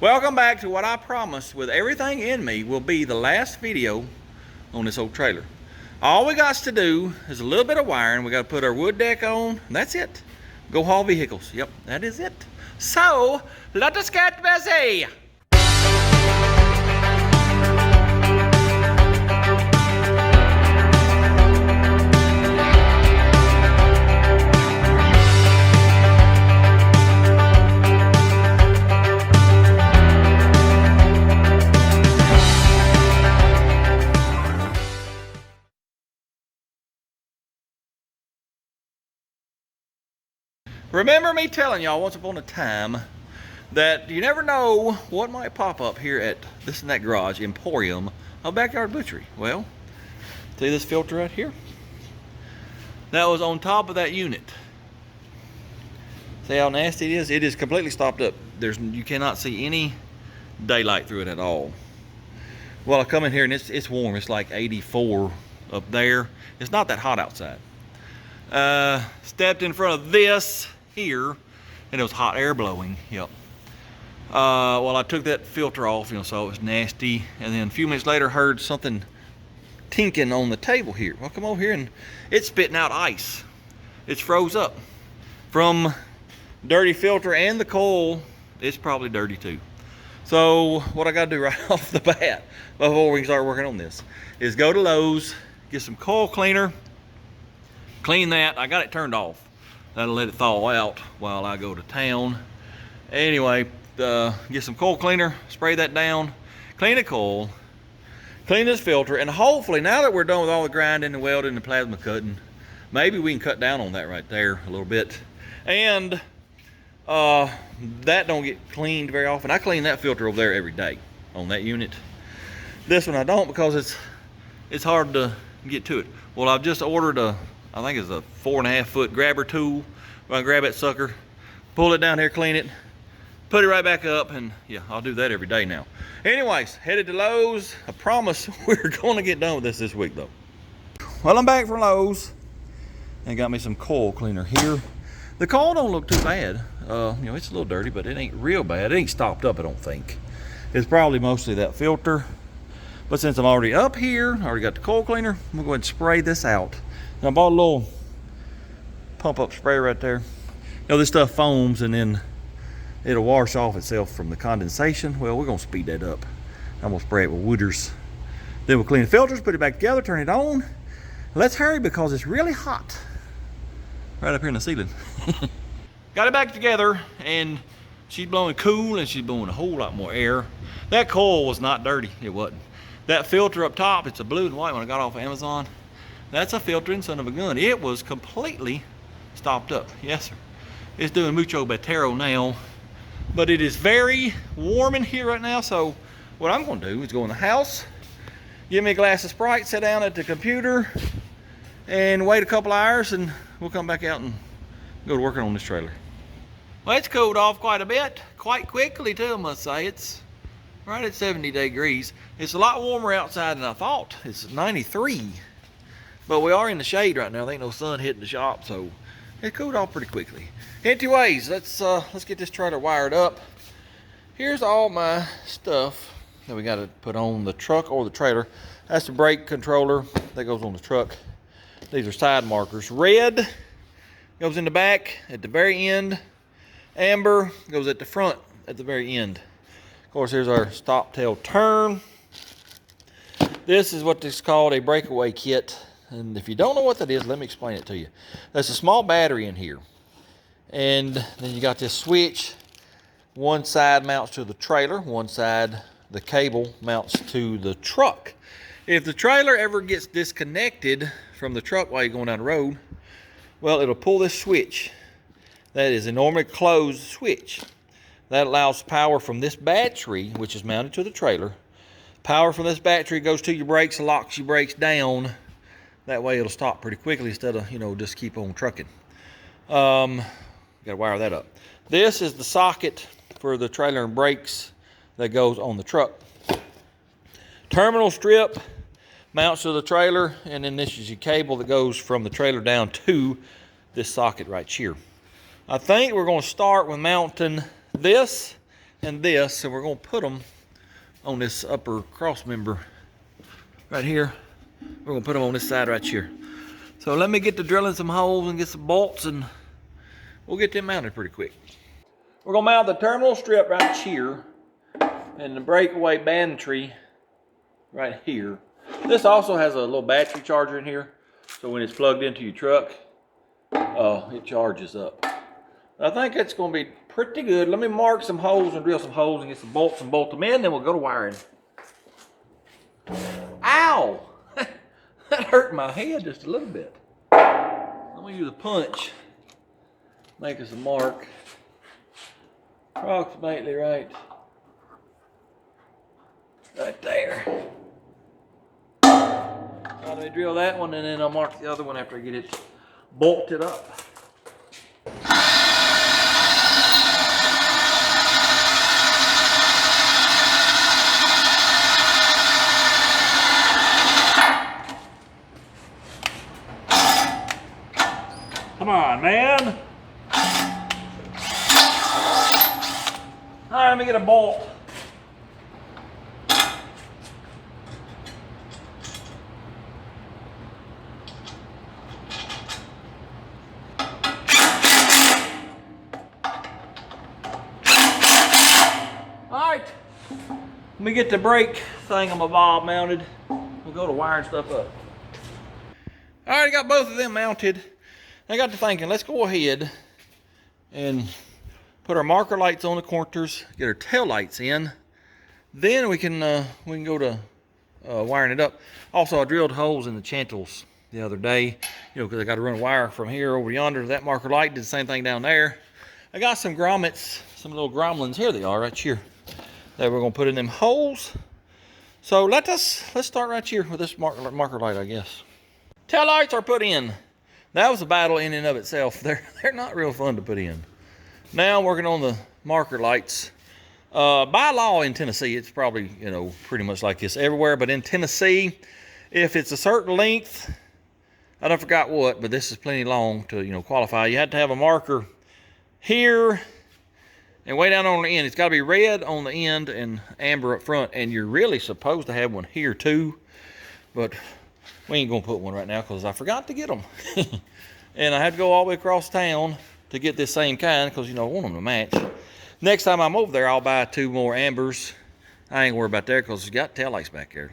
Welcome back to what I promised with everything in me will be the last video on this old trailer. All we got to do is a little bit of wiring. We got to put our wood deck on, and that's it. Go haul vehicles. Yep, that is it. So, let us get busy. Remember me telling y'all once upon a time that you never know what might pop up here at this and that garage emporium of Backyard Butchery. Well, see this filter right here? That was on top of that unit. See how nasty it is? It is completely stopped up. You cannot see any daylight through it at all. Well, I come in here and it's warm. It's like 84 up there. It's not that hot outside. Stepped in front of this here, and it was hot air blowing. Yep. Well, I took that filter off, so it was nasty, and then a few minutes later heard something tinking on the table here. Well, come over here, and it's spitting out ice. It's froze up from dirty filter, and the coil, it's probably dirty too. So what I got to do right off the bat before we can start working on this is go to Lowe's, get some coil cleaner, clean that. I got it turned off. That'll let it thaw out while I go to town. Anyway, get some coil cleaner, spray that down, clean the coil, clean this filter, and hopefully now that we're done with all the grinding and welding and plasma cutting, maybe we can cut down on that right there a little bit. And that don't get cleaned very often. I clean that filter over there every day on that unit. This one I don't because it's hard to get to it. Well, I've just ordered I think it's a 4.5 foot grabber tool. I'm gonna grab that sucker, pull it down here, clean it, put it right back up, and yeah, I'll do that every day now. Anyways, headed to Lowe's. I promise we're gonna get done with this week though. Well, I'm back from Lowe's and got me some coil cleaner here. The coil don't look too bad. It's a little dirty, but it ain't real bad. It ain't stopped up, I don't think. It's probably mostly that filter. But since I'm already up here, I already got the coil cleaner, I'm gonna go ahead and spray this out. And I bought a little pump up spray right there. This stuff foams and then it'll wash off itself from the condensation. Well, we're gonna speed that up. I'm gonna spray it with Wooders. Then we'll clean the filters, put it back together, turn it on. Let's hurry because it's really hot right up here in the ceiling. Got it back together, and she's blowing cool and she's blowing a whole lot more air. That coil was not dirty, it wasn't. That filter up top, it's a blue and white one I got off of Amazon. That's a filtering son of a gun. It was completely stopped up. Yes, sir. It's doing mucho batero now, but it is very warm in here right now. So what I'm going to do is go in the house, get me a glass of Sprite, sit down at the computer, and wait a couple hours, and we'll come back out and go to working on this trailer. Well, it's cooled off quite a bit, quite quickly too, I must say. It's right at 70 degrees. It's a lot warmer outside than I thought. It's 93. But we are in the shade right now. There ain't no sun hitting the shop, so it cooled off pretty quickly. Anyways, let's get this trailer wired up. Here's all my stuff that we got to put on the truck or the trailer. That's the brake controller that goes on the truck. These are side markers. Red goes in the back at the very end. Amber goes at the front at the very end. Of course, here's our stop tail turn. This is what is called a breakaway kit. And if you don't know what that is, let me explain it to you. There's a small battery in here. And then you got this switch. One side mounts to the trailer. One side, the cable, mounts to the truck. If the trailer ever gets disconnected from the truck while you're going down the road, well, it'll pull this switch. That is a normally closed switch. That allows power from this battery, which is mounted to the trailer. Power from this battery goes to your brakes, locks your brakes down. That way it'll stop pretty quickly instead of, just keep on trucking. Got to wire that up. This is the socket for the trailer and brakes that goes on the truck. Terminal strip mounts to the trailer, and then this is your cable that goes from the trailer down to this socket right here. I think we're going to start with mounting this and this, and we're gonna put them on this upper cross member right here. We're gonna put them on this side right here. So let me get to drilling some holes and get some bolts, and we'll get them mounted pretty quick. We're gonna mount the terminal strip right here and the breakaway battery right here. This also has a little battery charger in here, so when it's plugged into your truck, it charges up. I think it's gonna be pretty good. Let me mark some holes and drill some holes and get some bolts and bolt them in, then we'll go to wiring. Ow! That hurt my head just a little bit. I'm gonna use a punch, make us a mark, approximately right there. Let me drill that one, and then I'll mark the other one after I get it bolted up. Come on, man. All right, let me get a bolt. Alright, let me get the brake thingamabob mounted. We'll go to wiring stuff up. Alright, I got both of them mounted. I got to thinking, let's go ahead and put our marker lights on the corners, get our tail lights in. Then we can go to wiring it up. Also, I drilled holes in the chantels the other day, because I got to run a wire from here over yonder to that marker light. Did the same thing down there. I got some grommets, some little gromlins. Here they are, right here, that we're gonna put in them holes. So let's start right here with this marker light, I guess. Tail lights are put in. That was a battle in and of itself. They're not real fun to put in. Now I'm working on the marker lights. By law in Tennessee, it's probably pretty much like this everywhere, but in Tennessee, if it's a certain length, I don't forgot what, but this is plenty long to qualify. You have to have a marker here and way down on the end. It's got to be red on the end and amber up front, and you're really supposed to have one here too, but we ain't gonna put one right now because I forgot to get them. And I had to go all the way across town to get this same kind because I want them to match. Next time I'm over there, I'll buy 2 more ambers. I ain't worried about that because it's got taillights back there.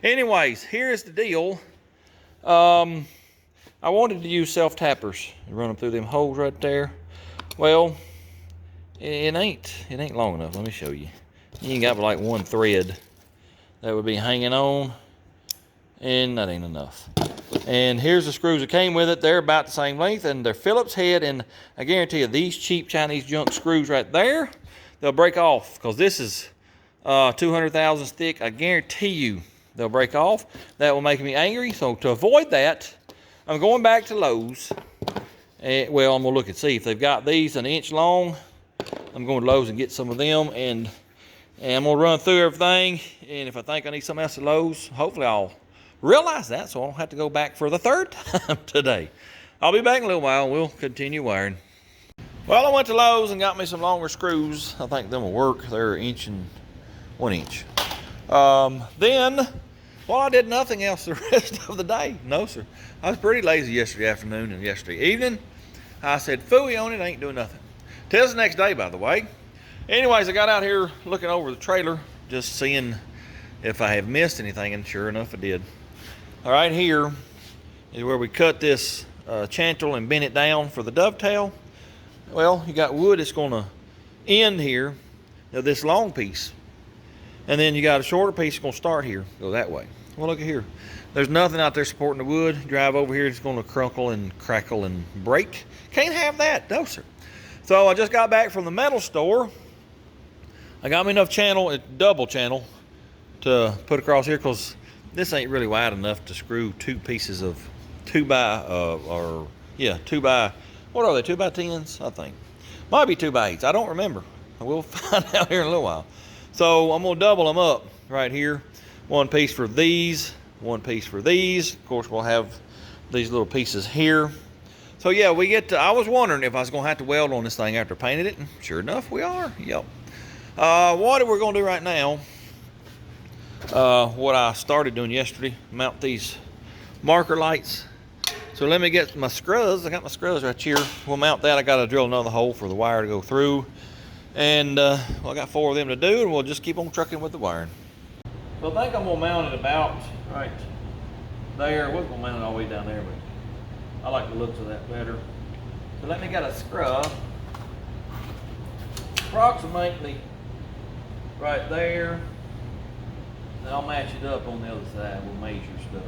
Anyways, here's the deal. I wanted to use self-tappers and run them through them holes right there. Well, it ain't long enough. Let me show you. You ain't got like one thread that would be hanging on, and that ain't enough. And here's the screws that came with it. They're about the same length, and they're Phillips head, and I guarantee you these cheap Chinese junk screws right there, they'll break off because this is 200 thousandths thick. I guarantee you they'll break off. That will make me angry. So to avoid that, I'm going back to Lowe's. Well, I'm gonna look and see if they've got these an inch long. I'm going to Lowe's and get some of them, and I'm gonna run through everything. And if I think I need something else at Lowe's, hopefully I'll realize that, so I don't have to go back for the 3rd time today. I'll be back in a little while and we'll continue wiring. Well, I went to Lowe's and got me some longer screws. I think them will work. They're 1 inch and 1 inch. Then, well, I did nothing else the rest of the day. No, sir. I was pretty lazy yesterday afternoon and yesterday evening. I said, phooey on it, ain't doing nothing. Till the next day, by the way. Anyways, I got out here looking over the trailer, just seeing if I have missed anything, and sure enough, I did. All right, here is where we cut this chantel and bend it down for the dovetail. Well, you got wood that's going to end here, this long piece. And then you got a shorter piece that's going to start here, go that way. Well, look at here. There's nothing out there supporting the wood. Drive over here, it's going to crunkle and crackle and break. Can't have that, no, sir. So I just got back from the metal store. I got me enough channel, double channel, to put across here because this ain't really wide enough to screw 2 pieces of 2 by, what are they, 2 by 10s, I think. Might be 2 by 8s, I don't remember. We'll find out here in a little while. So I'm gonna double them up right here. 1 piece for these, 1 piece for these. Of course, we'll have these little pieces here. So yeah, we get to, I was wondering if I was gonna have to weld on this thing after I painted it, and sure enough, we are, yep. What we're gonna do right now, what I started doing yesterday, mount these marker lights. So let me get my screws. I got my screws right here. We'll mount that. I gotta drill another hole for the wire to go through. And well, I got 4 of them to do, and we'll just keep on trucking with the wiring. So I think I'm gonna mount it about right there. I wasn't gonna mount it all the way down there, but I like the looks of that better. So let me get a screw approximately right there. Then I'll match it up on the other side. We'll measure stuff.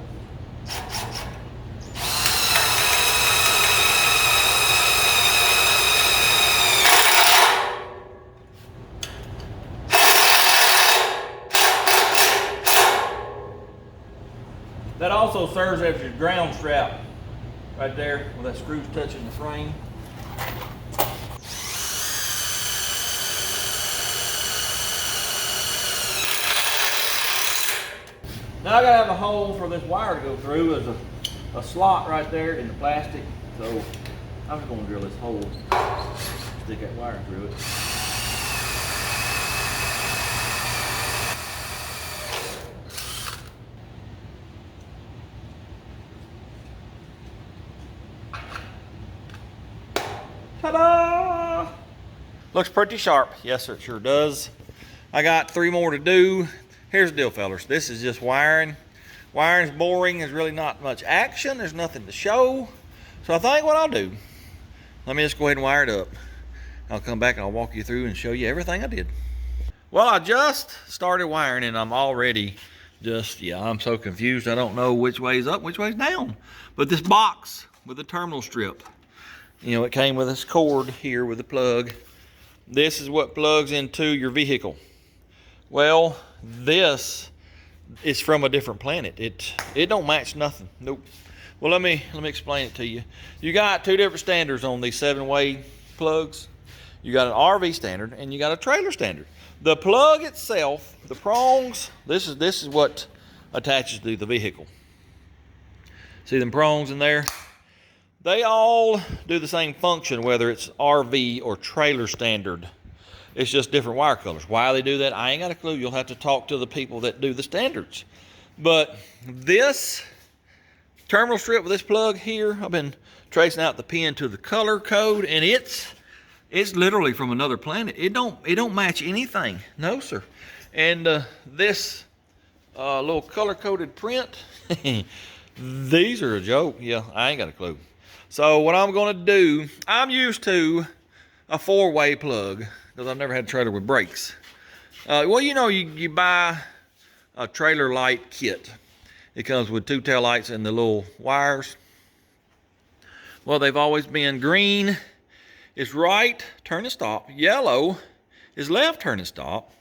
That also serves as your ground strap right there where that screw's touching the frame. Now I gotta have a hole for this wire to go through. There's a slot right there in the plastic. So I'm just gonna drill this hole, stick that wire through it. Ta-da! Looks pretty sharp. Yes, sir, it sure does. I got 3 more to do. Here's the deal, fellas. This is just wiring. Wiring's boring. There's really not much action. There's nothing to show. So I think what I'll do, let me just go ahead and wire it up. I'll come back and I'll walk you through and show you everything I did. Well, I just started wiring and I'm already just, I'm so confused. I don't know which way's up, which way's down. But this box with the terminal strip, it came with this cord here with the plug. This is what plugs into your vehicle. Well, this is from a different planet. It don't match nothing. Nope. Well, let me explain it to you. You got 2 different standards on these 7-way plugs. You got an RV standard and you got a trailer standard. The plug itself, the prongs, this is what attaches to the vehicle. See them prongs in there? They all do the same function, whether it's RV or trailer standard. It's just different wire colors. Why they do that, I ain't got a clue. You'll have to talk to the people that do the standards. But this terminal strip with this plug here, I've been tracing out the pin to the color code, and it's literally from another planet. It don't match anything. No, sir. And this little color coded print, these are a joke. Yeah, I ain't got a clue. So what I'm gonna do, I'm used to a 4-way plug because I've never had a trailer with brakes. Well, you buy a trailer light kit. It comes with 2 tail lights and the little wires. Well, they've always been green is right, turn and stop. Yellow is left, turn and stop.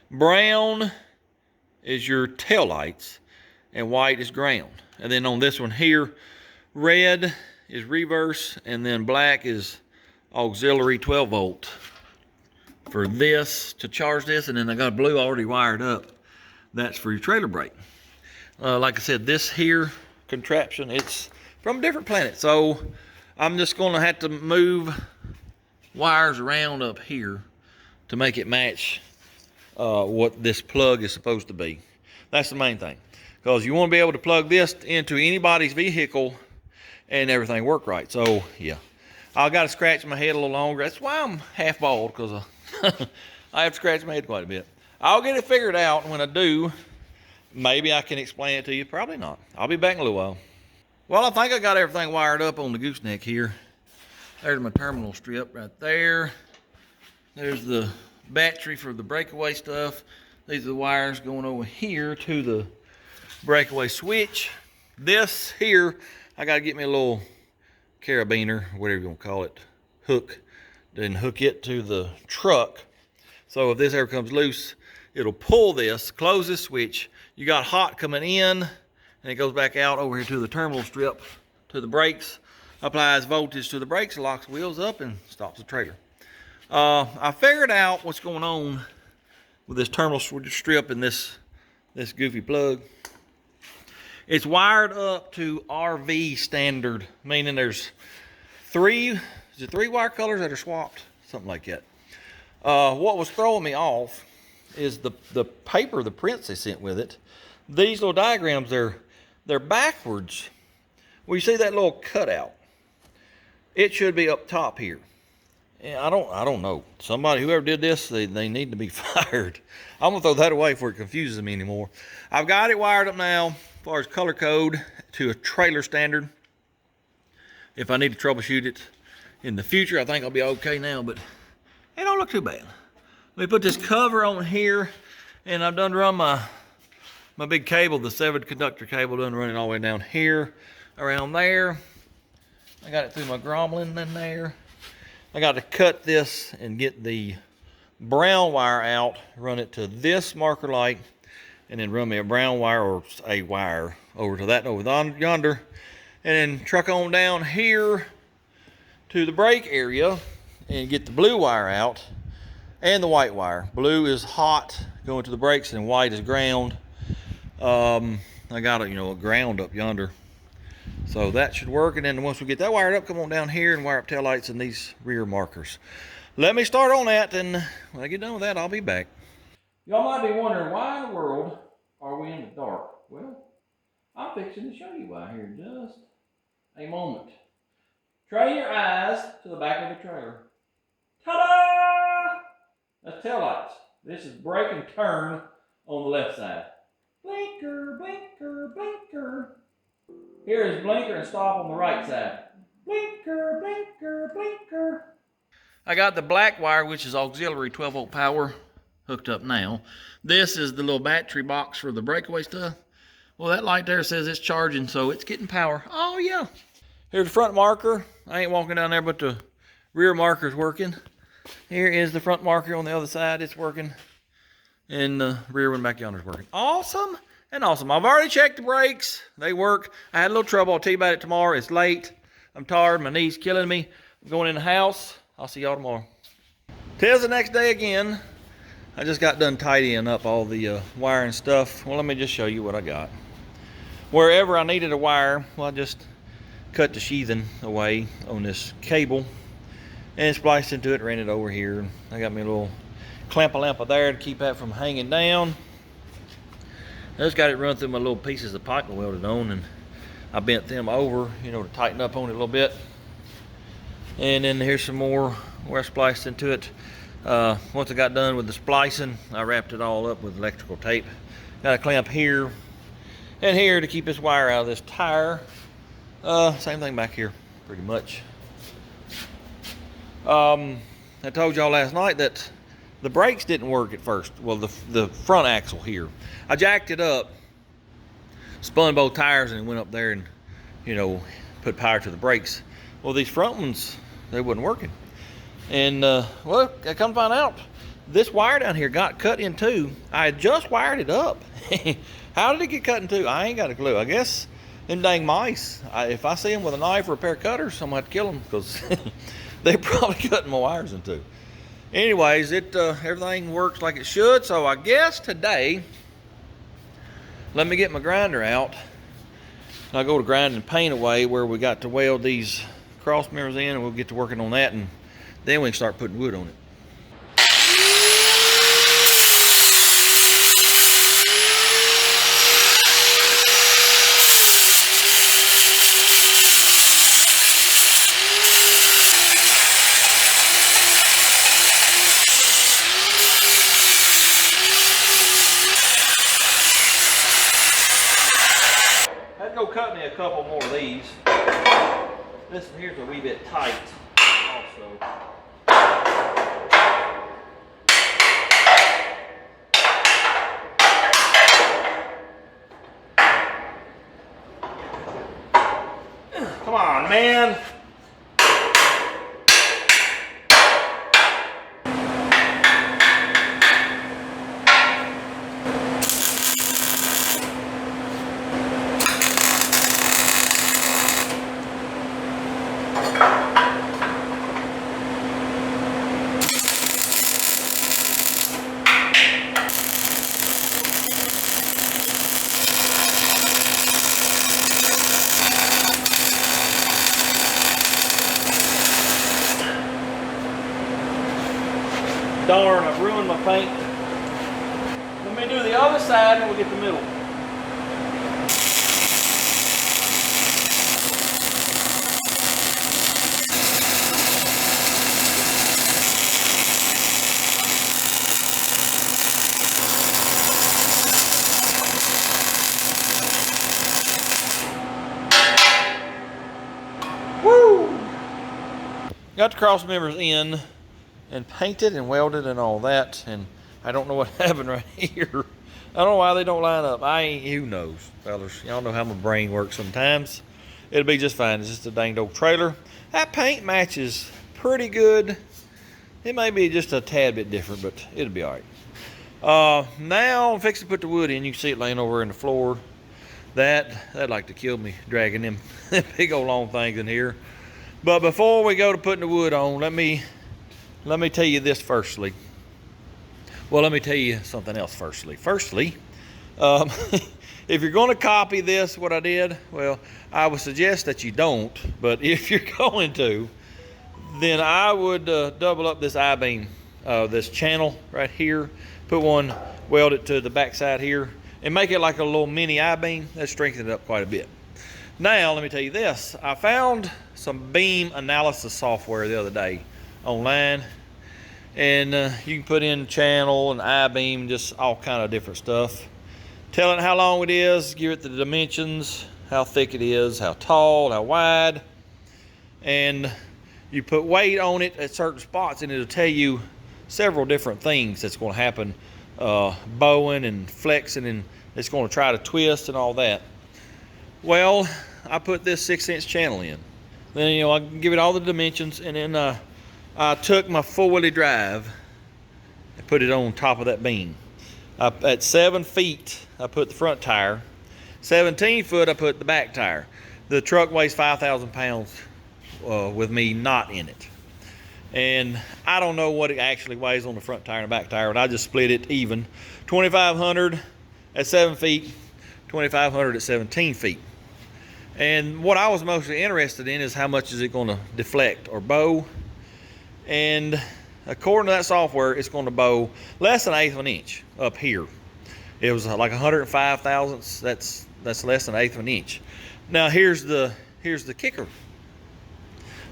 Brown is your tail lights, and white is ground. And then on this one here, red is reverse, and then black is auxiliary 12 volt for this to charge this. And then I got blue already wired up. That's for your trailer brake. Like I said, this here contraption, it's from a different planet. So I'm just gonna have to move wires around up here to make it match what this plug is supposed to be. That's the main thing, because you want to be able to plug this into anybody's vehicle and everything work right. So yeah, I got to scratch my head a little longer. That's why I'm half bald, because I have to scratch my head quite a bit. I'll get it figured out. When I do, maybe I can explain it to you. Probably not. I'll be back in a little while. Well, I think I got everything wired up on the gooseneck here. There's my terminal strip right there. There's the battery for the breakaway stuff. These are the wires going over here to the breakaway switch. This here, I got to get me a little carabiner, whatever you want to call it, hook, then hook it to the truck. So if this ever comes loose, it'll pull this, close this switch. You got hot coming in, and it goes back out over here to the terminal strip, to the brakes, applies voltage to the brakes, locks wheels up, and stops the trailer. I figured out what's going on with this terminal strip and this goofy plug. It's wired up to RV standard, meaning there's 3 wire colors that are swapped, something like that. What was throwing me off is the paper, the prints they sent with it. These little diagrams, they're backwards. Well, you see that little cutout? It should be up top here. And I don't know. Somebody, whoever did this, they need to be fired. I'm gonna throw that away before it confuses me anymore. I've got it wired up now, as far as color code, to a trailer standard. If I need to troubleshoot it in the future, I think I'll be okay now, but it don't look too bad. Let me put this cover on here, and I've done run my big cable, the severed conductor cable, done running all the way down here, around there. I got it through my grommet in there. I got to cut this and get the brown wire out, run it to this marker light, and then run me a brown wire or a wire over to that over yonder, and then truck on down here to the brake area and get the blue wire out and the white wire. Blue is hot going to the brakes and white is ground. I got a ground up yonder, so that should work. And then once we get that wired up, come on down here and wire up taillights and these rear markers. Let me start on that, and when I get done with that, I'll be back. Y'all might be wondering, why in the world are we in the dark? Well, I'm fixing to show you why here in just a moment. Train your eyes to the back of the trailer. Ta-da! That's taillights. This is brake and turn on the left side. Blinker, blinker, blinker. Here is blinker and stop on the right side. Blinker, blinker, blinker. I got the black wire, which is auxiliary 12-volt power, hooked up now. This is the little battery box for the breakaway stuff. Well, that light there says it's charging, so it's getting power. Oh, yeah. Here's the front marker. I ain't walking down there, but the rear marker's working. Here is the front marker on the other side. It's working. And the rear one back yonder is working. Awesome and awesome. I've already checked the brakes. They work. I had a little trouble. I'll tell you about it tomorrow. It's late. I'm tired. My knee's killing me. I'm going in the house. I'll see y'all tomorrow. Today's the next day again. I just got done tidying up all the wiring stuff. Well, let me just show you what I got. Wherever I needed a wire, well, I just cut the sheathing away on this cable and spliced into it, ran it over here. I got me a little clamp-a-lamp there to keep that from hanging down. I just got it run through my little pieces of pipe I welded on, and I bent them over, to tighten up on it a little bit. And then here's some more where I spliced into it. Once I got done with the splicing, I wrapped it all up with electrical tape. Got a clamp here and here to keep this wire out of this tire. Same thing back here, pretty much. I told y'all last night that the brakes didn't work at first. Well, the front axle here. I jacked it up, spun both tires, and went up there and, put power to the brakes. Well, these front ones, they wasn't working. And, well, I come to find out, this wire down here got cut in two. I had just wired it up. How did it get cut in two? I ain't got a clue. I guess them dang mice, if I see them with a knife or a pair of cutters, I'm going to have to kill them, because they're probably cutting my wires in two. Anyways, everything works like it should, so I guess today, let me get my grinder out. I'll go to grind and paint away where we got to weld these cross members in, and we'll get to working on that, and then we can start putting wood on it. I'd go cut me a couple more of these. This one here's a wee bit tight also. Come on, man. darn, I've ruined my paint. Let me do the other side and we'll get the middle. Woo! Got the cross members in and painted and welded and all that, and I don't know what happened right here. I don't know why they don't line up. Who knows, fellas? Y'all know how my brain works sometimes. It'll be just fine. It's just a danged old trailer. That paint matches pretty good. It may be just a tad bit different, but it'll be all right. Now I'm fixing to put the wood in. You can see it laying over in the floor. That'd like to kill me, dragging them big old long things in here. But before we go to putting the wood on, let me tell you this firstly. Well, let me tell you something else firstly. Firstly, if you're going to copy this, what I did, well, I would suggest that you don't. But if you're going to, then I would double up this I-beam, this channel right here. Put one, weld it to the back side here, and make it like a little mini I-beam. That strengthens it up quite a bit. Now, let me tell you this. I found some beam analysis software the other day online, and you can put in channel and I-beam, just all kind of different stuff. Tell it how long it is, give it the dimensions, how thick it is, how tall, how wide, and you put weight on it at certain spots, and it'll tell you several different things that's going to happen, bowing and flexing, and it's going to try to twist and all that. Well, I put this 6-inch channel in. Then, I give it all the dimensions, and then I took my 4-wheel drive and put it on top of that beam. At 7 feet, I put the front tire. 17 foot, I put the back tire. The truck weighs 5,000 pounds with me not in it. And I don't know what it actually weighs on the front tire and the back tire, but I just split it even. 2,500 at 7 feet, 2,500 at 17 feet. And what I was mostly interested in is how much is it going to deflect or bow. And according to that software, it's going to bow less than 1/8 of an inch up here. It was like 105 thousandths. That's less than 1/8 of an inch. Now here's the kicker.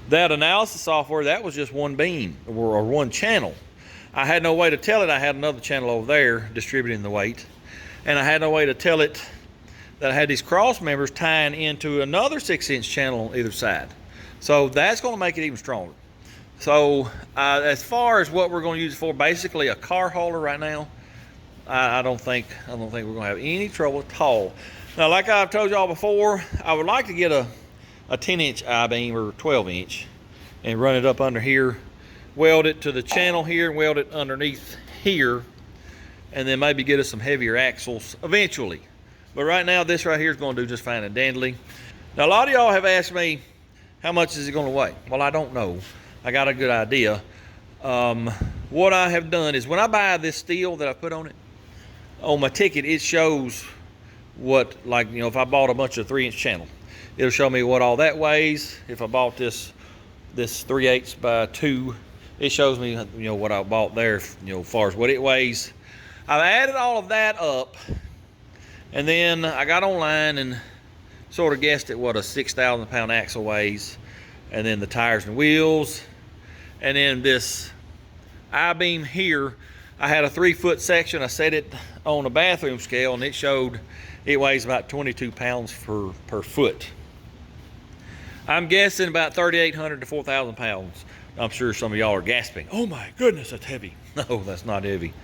That analysis software, that was just one beam or one channel. I had no way to tell it I had another channel over there distributing the weight, and I had no way to tell it that I had these cross members tying into another 6-inch channel on either side. So that's going to make it even stronger. So as far as what we're going to use it for, basically a car hauler right now, I don't think we're going to have any trouble at all. Now, like I've told y'all before, I would like to get a 10-inch I-beam or 12-inch and run it up under here, weld it to the channel here, and weld it underneath here, and then maybe get us some heavier axles eventually. But right now, this right here is going to do just fine and dandy. Now, a lot of y'all have asked me, how much is it going to weigh? Well, I don't know. I got a good idea. What I have done is when I buy this steel that I put on it, on my ticket, it shows what, like, if I bought a bunch of 3-inch channel, it'll show me what all that weighs. If I bought this 3/8 by 2, it shows me, what I bought there, as far as what it weighs. I've added all of that up, and then I got online and sort of guessed at what a 6,000 pound axle weighs, and then the tires and wheels, and then this I-beam here. I had a 3-foot section. I set it on a bathroom scale, and it showed it weighs about 22 pounds per foot. I'm guessing about 3,800 to 4,000 pounds. I'm sure some of y'all are gasping, oh my goodness, that's heavy. No, that's not heavy.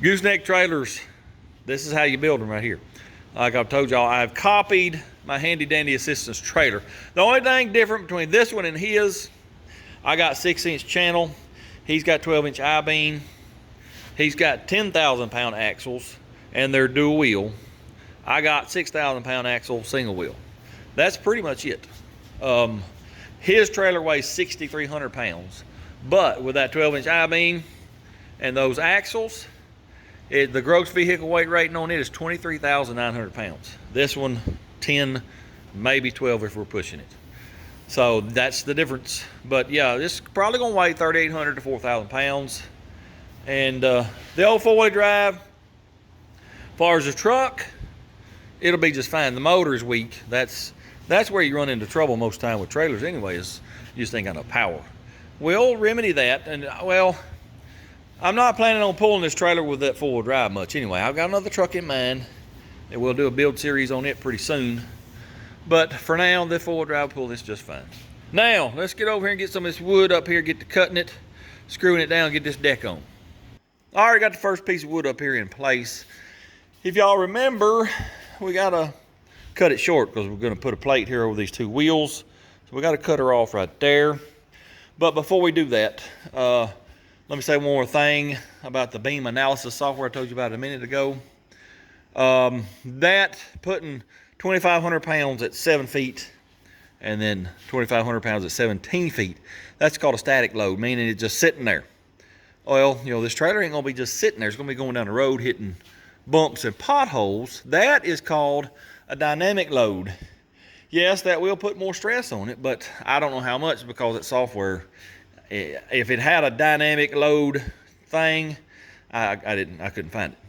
Gooseneck trailers, this is how you build them right here. Like I've told y'all, I've copied my handy dandy assistant's trailer. The only thing different between this one and his, I got 6-inch channel. He's got 12-inch I-beam. He's got 10,000 pound axles, and they're dual wheel. I got 6,000 pound axle, single wheel. That's pretty much it. His trailer weighs 6,300 pounds, but with that 12-inch I-beam and those axles, the gross vehicle weight rating on it is 23,900 pounds. This one, 10, maybe 12 if we're pushing it. So that's the difference. But yeah, this is probably gonna weigh 3,800 to 4,000 pounds. And the old 4-wheel drive, as far as the truck, it'll be just fine. The motor is weak. That's where you run into trouble most of the time with trailers anyway, is you just ain't got no power. We'll remedy that. And well, I'm not planning on pulling this trailer with that 4-wheel drive much anyway. I've got another truck in mind, and we'll do a build series on it pretty soon. But for now, the 4-wheel drive will pull this just fine. Now, let's get over here and get some of this wood up here, get to cutting it, screwing it down, get this deck on. I already got the first piece of wood up here in place. If y'all remember, we gotta cut it short because we're gonna put a plate here over these 2 wheels. So we gotta cut her off right there. But before we do that, let me say one more thing about the beam analysis software I told you about a minute ago. That putting 2,500 pounds at 7 feet and then 2,500 pounds at 17 feet, that's called a static load, meaning it's just sitting there. Well, you know, this trailer ain't gonna be just sitting there. It's gonna be going down the road hitting bumps and potholes. That is called a dynamic load. Yes, that will put more stress on it, but I don't know how much because it's software. If it had a dynamic load thing, I couldn't find it.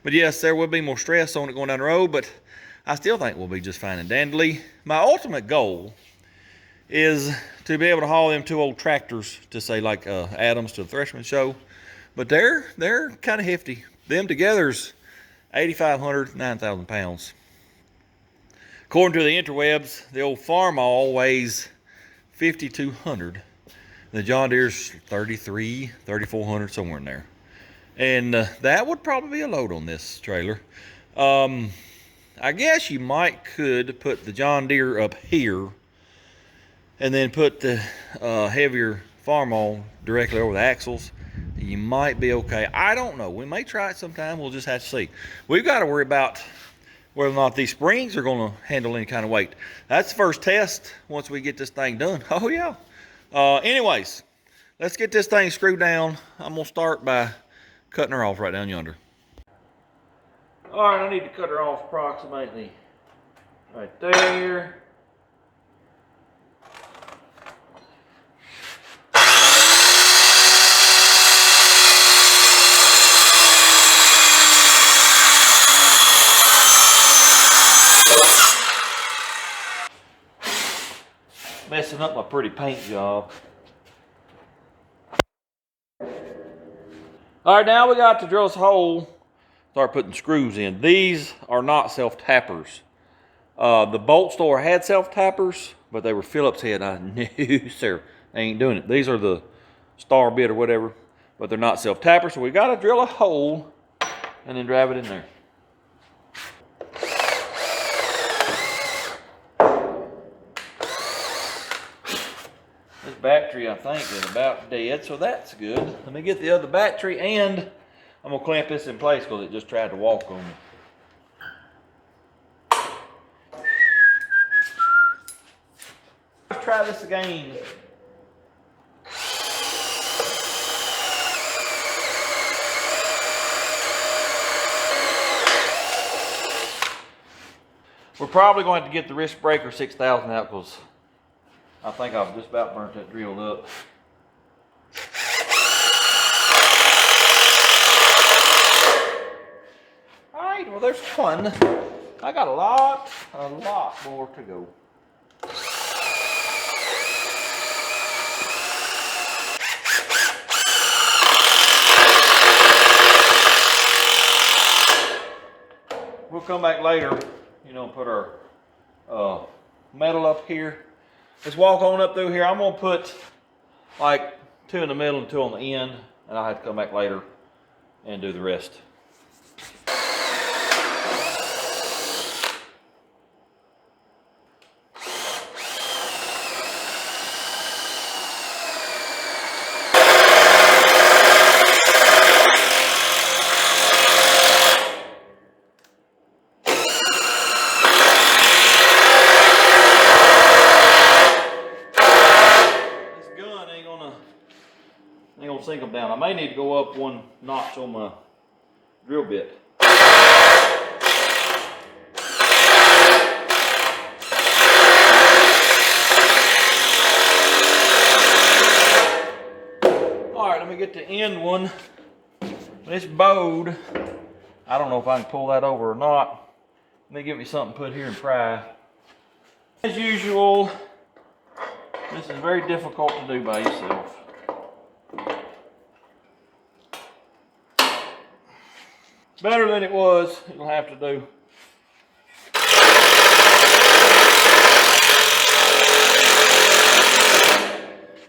But yes, there will be more stress on it going down the road, but I still think we'll be just fine and dandly. My ultimate goal is to be able to haul them 2 old tractors to say like Adams to the Threshman show, but they're kind of hefty. Them together's 8,500, 9,000 pounds. According to the interwebs, the old Farmall weighs 5,200. The John Deere's 33, 3,400, somewhere in there. And that would probably be a load on this trailer. I guess you could put the John Deere up here and then put the heavier Farmall directly over the axles. You might be okay. I don't know. We may try it sometime. We'll just have to see. We've got to worry about whether or not these springs are going to handle any kind of weight. That's the first test once we get this thing done. Oh, yeah. Anyways, let's get this thing screwed down. I'm going to start by cutting her off right down yonder. All right, I need to cut her off approximately right there. Messing up my pretty paint job. All right, now we got to drill this hole, start putting screws in. These are not self-tappers. The bolt store had self-tappers, but they were Phillips head. I knew, sir, they ain't doing it. These are the star bit or whatever, but they're not self-tappers. So we got to drill a hole and then drive it in there. This battery, I think, is about dead, so that's good. Let me get the other battery, and I'm gonna clamp this in place because it just tried to walk on me. Let's try this again. We're probably going to get the wrist breaker 6000 out because I think I've just about burnt that drilled up. All right, well there's one. I got a lot more to go. We'll come back later, you know, put our metal up here. Let's walk on up through here. I'm gonna put like 2 in the middle and 2 on the end, and I'll have to come back later and do the rest. Sink them down. I may need to go up 1 notch on my drill bit. All right, let me get the end one This bode, I don't know if I can pull that over or not. Let me get me something put here and pry. As usual, this is very difficult to do by yourself. Better than it was, it'll have to do.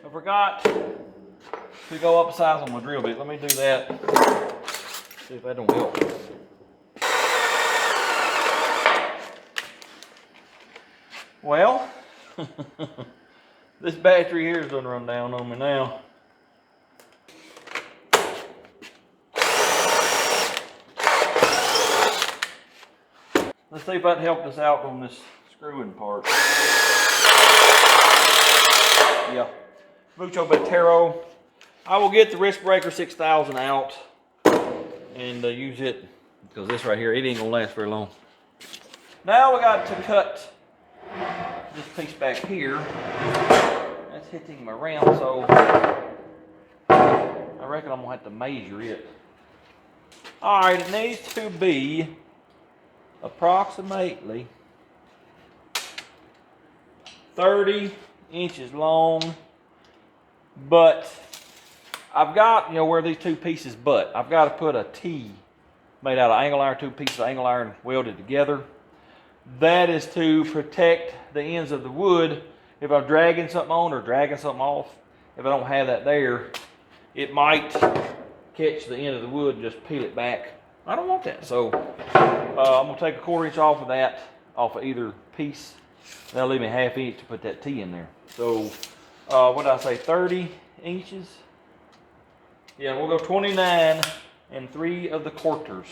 I forgot to go up a size on my drill bit. Let me do that. See if that don't help. Well, this battery here is gonna run down on me now. Let's see if that helped us out on this screwing part. Yeah, mucho betero. I will get the wrist breaker 6000 out and use it, because this right here, it ain't gonna last very long. Now we got to cut this piece back here. That's hitting my round, so I reckon I'm gonna have to measure it. All right, it needs to be approximately 30 inches long, but I've got, where these two pieces butt, I've got to put a T made out of angle iron, two pieces of angle iron welded together. That is to protect the ends of the wood. If I'm dragging something on or dragging something off, if I don't have that there, it might catch the end of the wood and just peel it back. I don't want that, so I'm gonna take a 1/4 inch off of that, off of either piece. That'll leave me 1/2 inch to put that T in there. So, what did I say, 30 inches? Yeah, we'll go 29 and 3/4.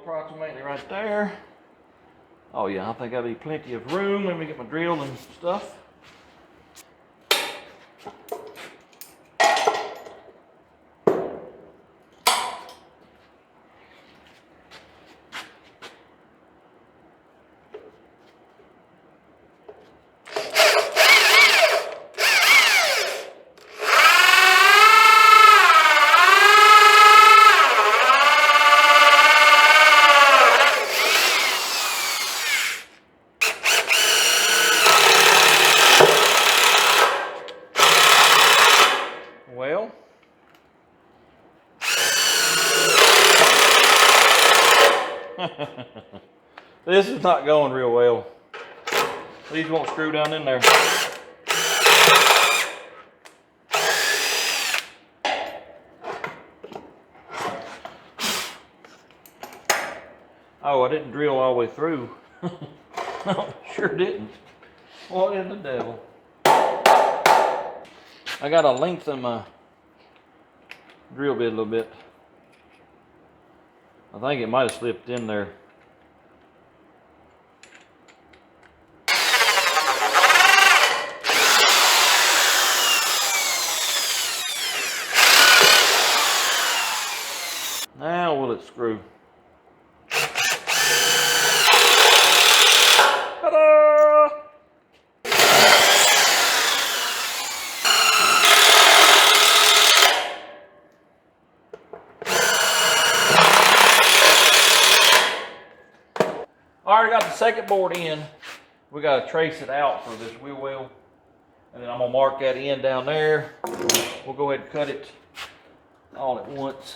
Approximately right there. Oh yeah, I think that'll be plenty of room. Let me get my drill and stuff. Well, this is not going real well. These won't screw down in there. Oh, I didn't drill all the way through. No, sure didn't. What in the devil? I gotta lengthen my drill bit a little bit. I think it might have slipped in there. Now will it screw? Ta-da! I already got the second board in. We got to trace it out for this wheel well. And then I'm going to mark that end down there. We'll go ahead and cut it all at once.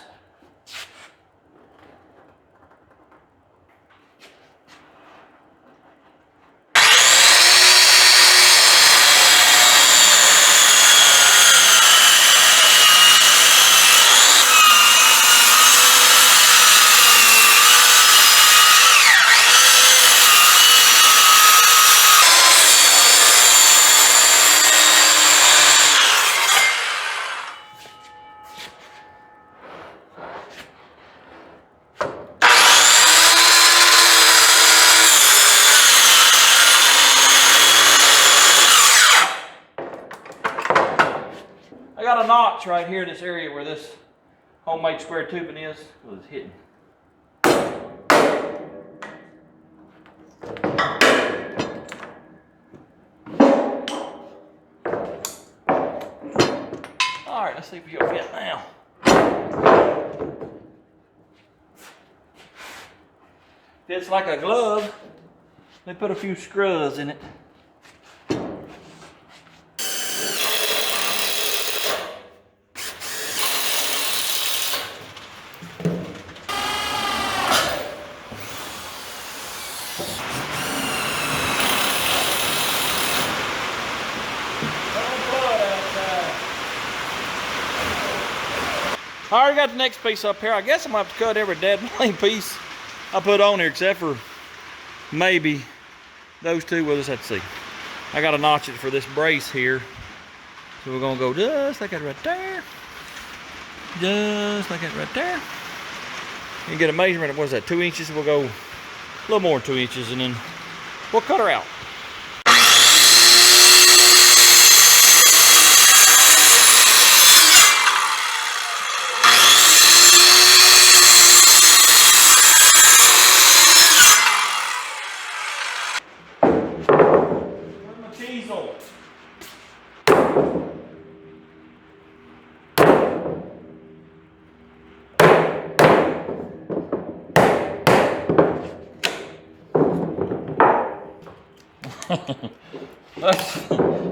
got a notch right here in this area where this homemade square tubing is. Well, it's hitting. All right, let's see if you'll fit now. Fits like a glove. They put a few screws in it. I already got the next piece up here. I guess I'm gonna have to cut every dead plain piece I put on here except for maybe those two. We'll just have to see. I gotta notch it for this brace here. So we're gonna go just like that right there. Just like that right there. You get a measurement of, what is that, 2 inches? We'll go a little more than 2 inches and then we'll cut her out.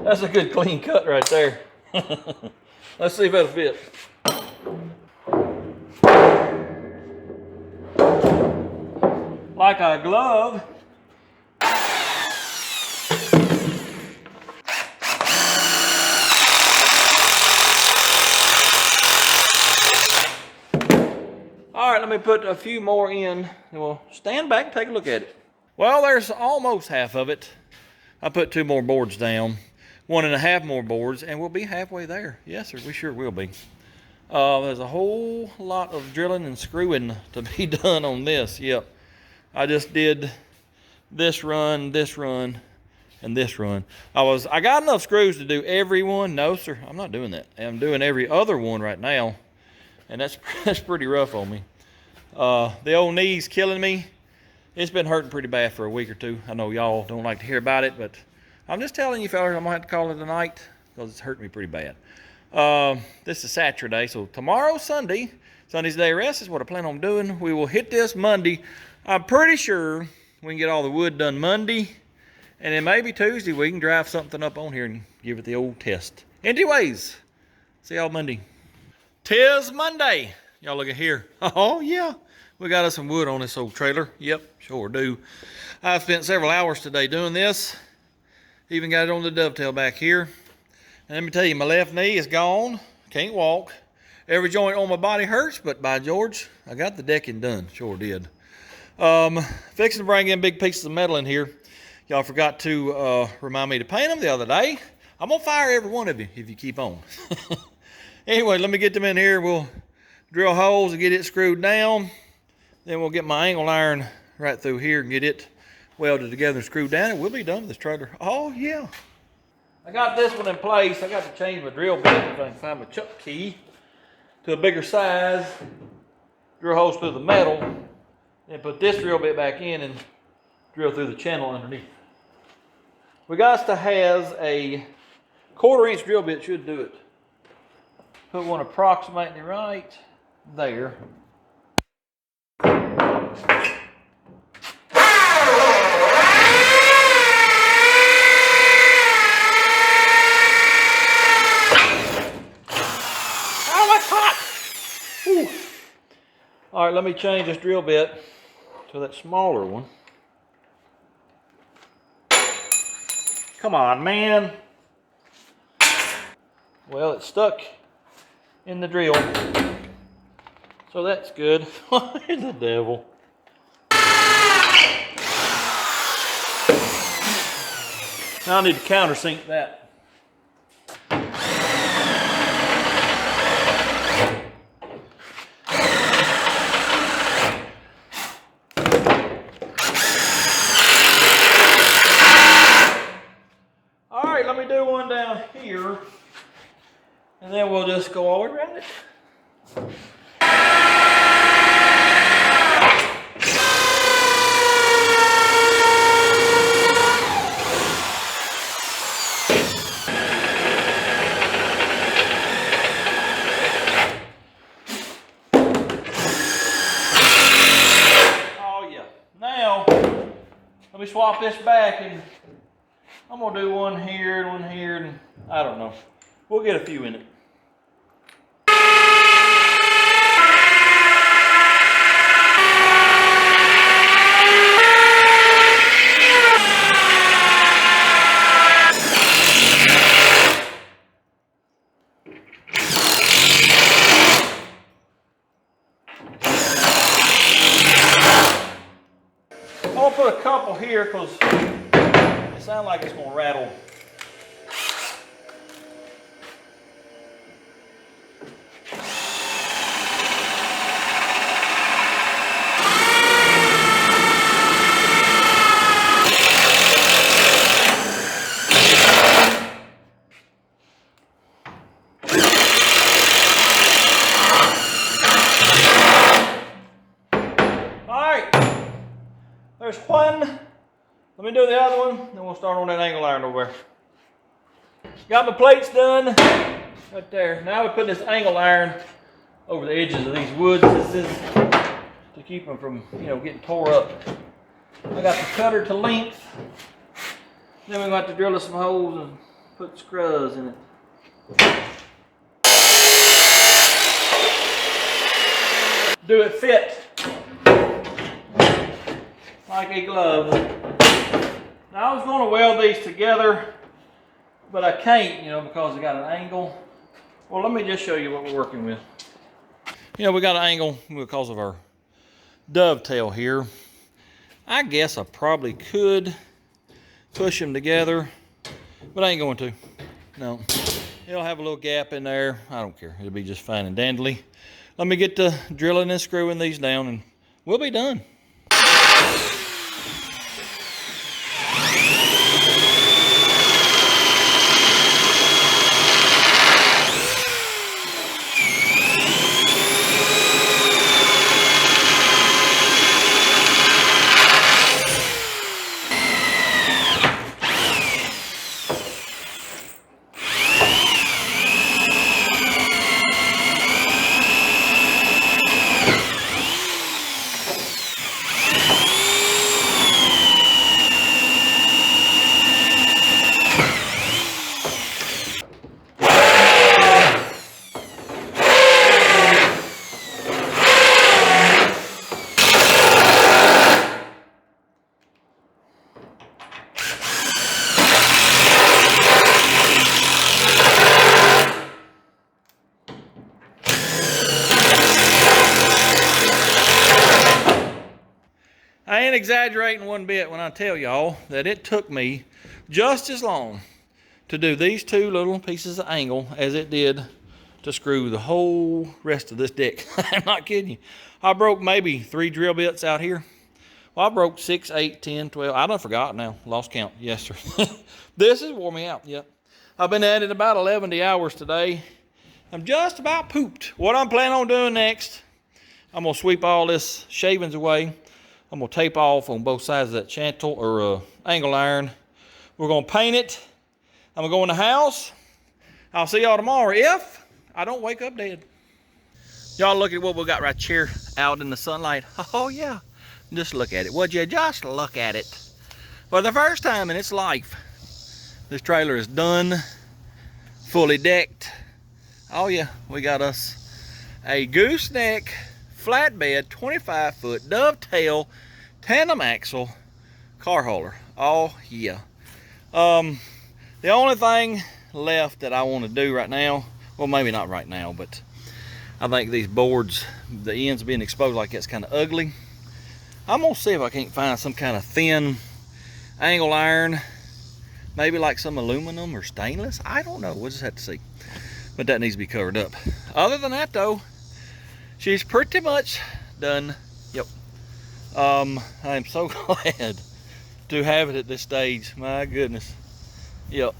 That's a good clean cut right there. Let's see if that'll fit. Like a glove. All right, let me put a few more in and we'll stand back and take a look at it. Well, there's almost half of it. I put 2 more boards down, 1.5 more boards, and we'll be halfway there. Yes, sir, we sure will be. There's a whole lot of drilling and screwing to be done on this. Yep, I just did this run, and this run. I got enough screws to do every one. No, sir, I'm not doing that. I'm doing every other one right now, and that's pretty rough on me. The old knee's killing me. It's been hurting pretty bad for a week or two. I know y'all don't like to hear about it, but I'm just telling you fellas, I'm gonna have to call it a night because it's hurting me pretty bad. This is Saturday, so tomorrow's Sunday. Sunday's day of rest is what I plan on doing. We will hit this Monday. I'm pretty sure we can get all the wood done Monday, and then maybe Tuesday we can drive something up on here and give it the old test. Anyways, see y'all Monday. 'Tis Monday. Y'all look at here. Oh yeah. We got us some wood on this old trailer. Yep, sure do. I've spent several hours today doing this. Even got it on the dovetail back here. And let me tell you, my left knee is gone. Can't walk. Every joint on my body hurts, but by George, I got the decking done. Sure did. Fixing to bring in big pieces of metal in here. Y'all forgot to remind me to paint them the other day. I'm gonna fire every one of you if you keep on. Anyway, let me get them in here. We'll drill holes and get it screwed down. Then we'll get my angle iron right through here and get it welded together and screwed down, and we'll be done with this trailer. Oh yeah. I got this one in place. I got to change my drill bit if I can find my chuck key to a bigger size. Drill holes through the metal, and put this drill bit back in and drill through the channel underneath. We got to have a 1/4 inch drill bit, should do it. Put one approximately right there. All right, let me change this drill bit to that smaller one. Come on, man. Well, it's stuck in the drill, so that's good. The devil. Now I need to countersink that. All right, let me do one down here. And And then we'll just go all the way around it. Oh yeah. Now, let me swap this back and I'm gonna do one here and I don't know. We'll get a few in it. I'm gonna put a couple here because it sounds like it's gonna rattle. There's one. Let me do the other one, then we'll start on that angle iron over there. Got my plates done right there. Now we put this angle iron over the edges of these woods. This is to keep them from, getting tore up. I got the cutter to length. Then we're going to have to drill us some holes and put screws in it. Do it fit like a glove. Now I was going to weld these together, but I can't, because I got an angle. Well, let me just show you what we're working with. We got an angle because of our dovetail here. I guess I probably could push them together, but I ain't going to. No. It'll have a little gap in there. I don't care. It'll be just fine and dandly. Let me get to drilling and screwing these down and we'll be done. I ain't exaggerating one bit when I tell y'all that it took me just as long to do these two little pieces of angle as it did to screw the whole rest of this deck. I'm not kidding you. I broke maybe 3 drill bits out here. Well, I broke 6, 8, 10, 12. I done forgot now. Lost count. Yes, sir. This has wore me out. Yep. I've been at it about 11 hours today. I'm just about pooped. What I'm planning on doing next, I'm going to sweep all this shavings away. I'm going to tape off on both sides of that chantel or angle iron. We're going to paint it. I'm going to go in the house. I'll see y'all tomorrow if I don't wake up dead. Y'all look at what we got right here out in the sunlight. Oh, yeah. Just look at it. Would you just look at it? For the first time in its life, this trailer is done, fully decked. Oh, yeah. We got us a gooseneck flatbed 25-foot dovetail tandem axle car hauler. Oh yeah. The only thing left that I want to do right now, well maybe not right now, but I think these boards, the ends being exposed like that's kind of ugly. I'm gonna see if I can't find some kind of thin angle iron, maybe like some aluminum or stainless. I don't know. We'll just have to see. But that needs to be covered up. Other than that though, she's pretty much done. Yep. I'm so glad to have it at this stage. My goodness. Yep.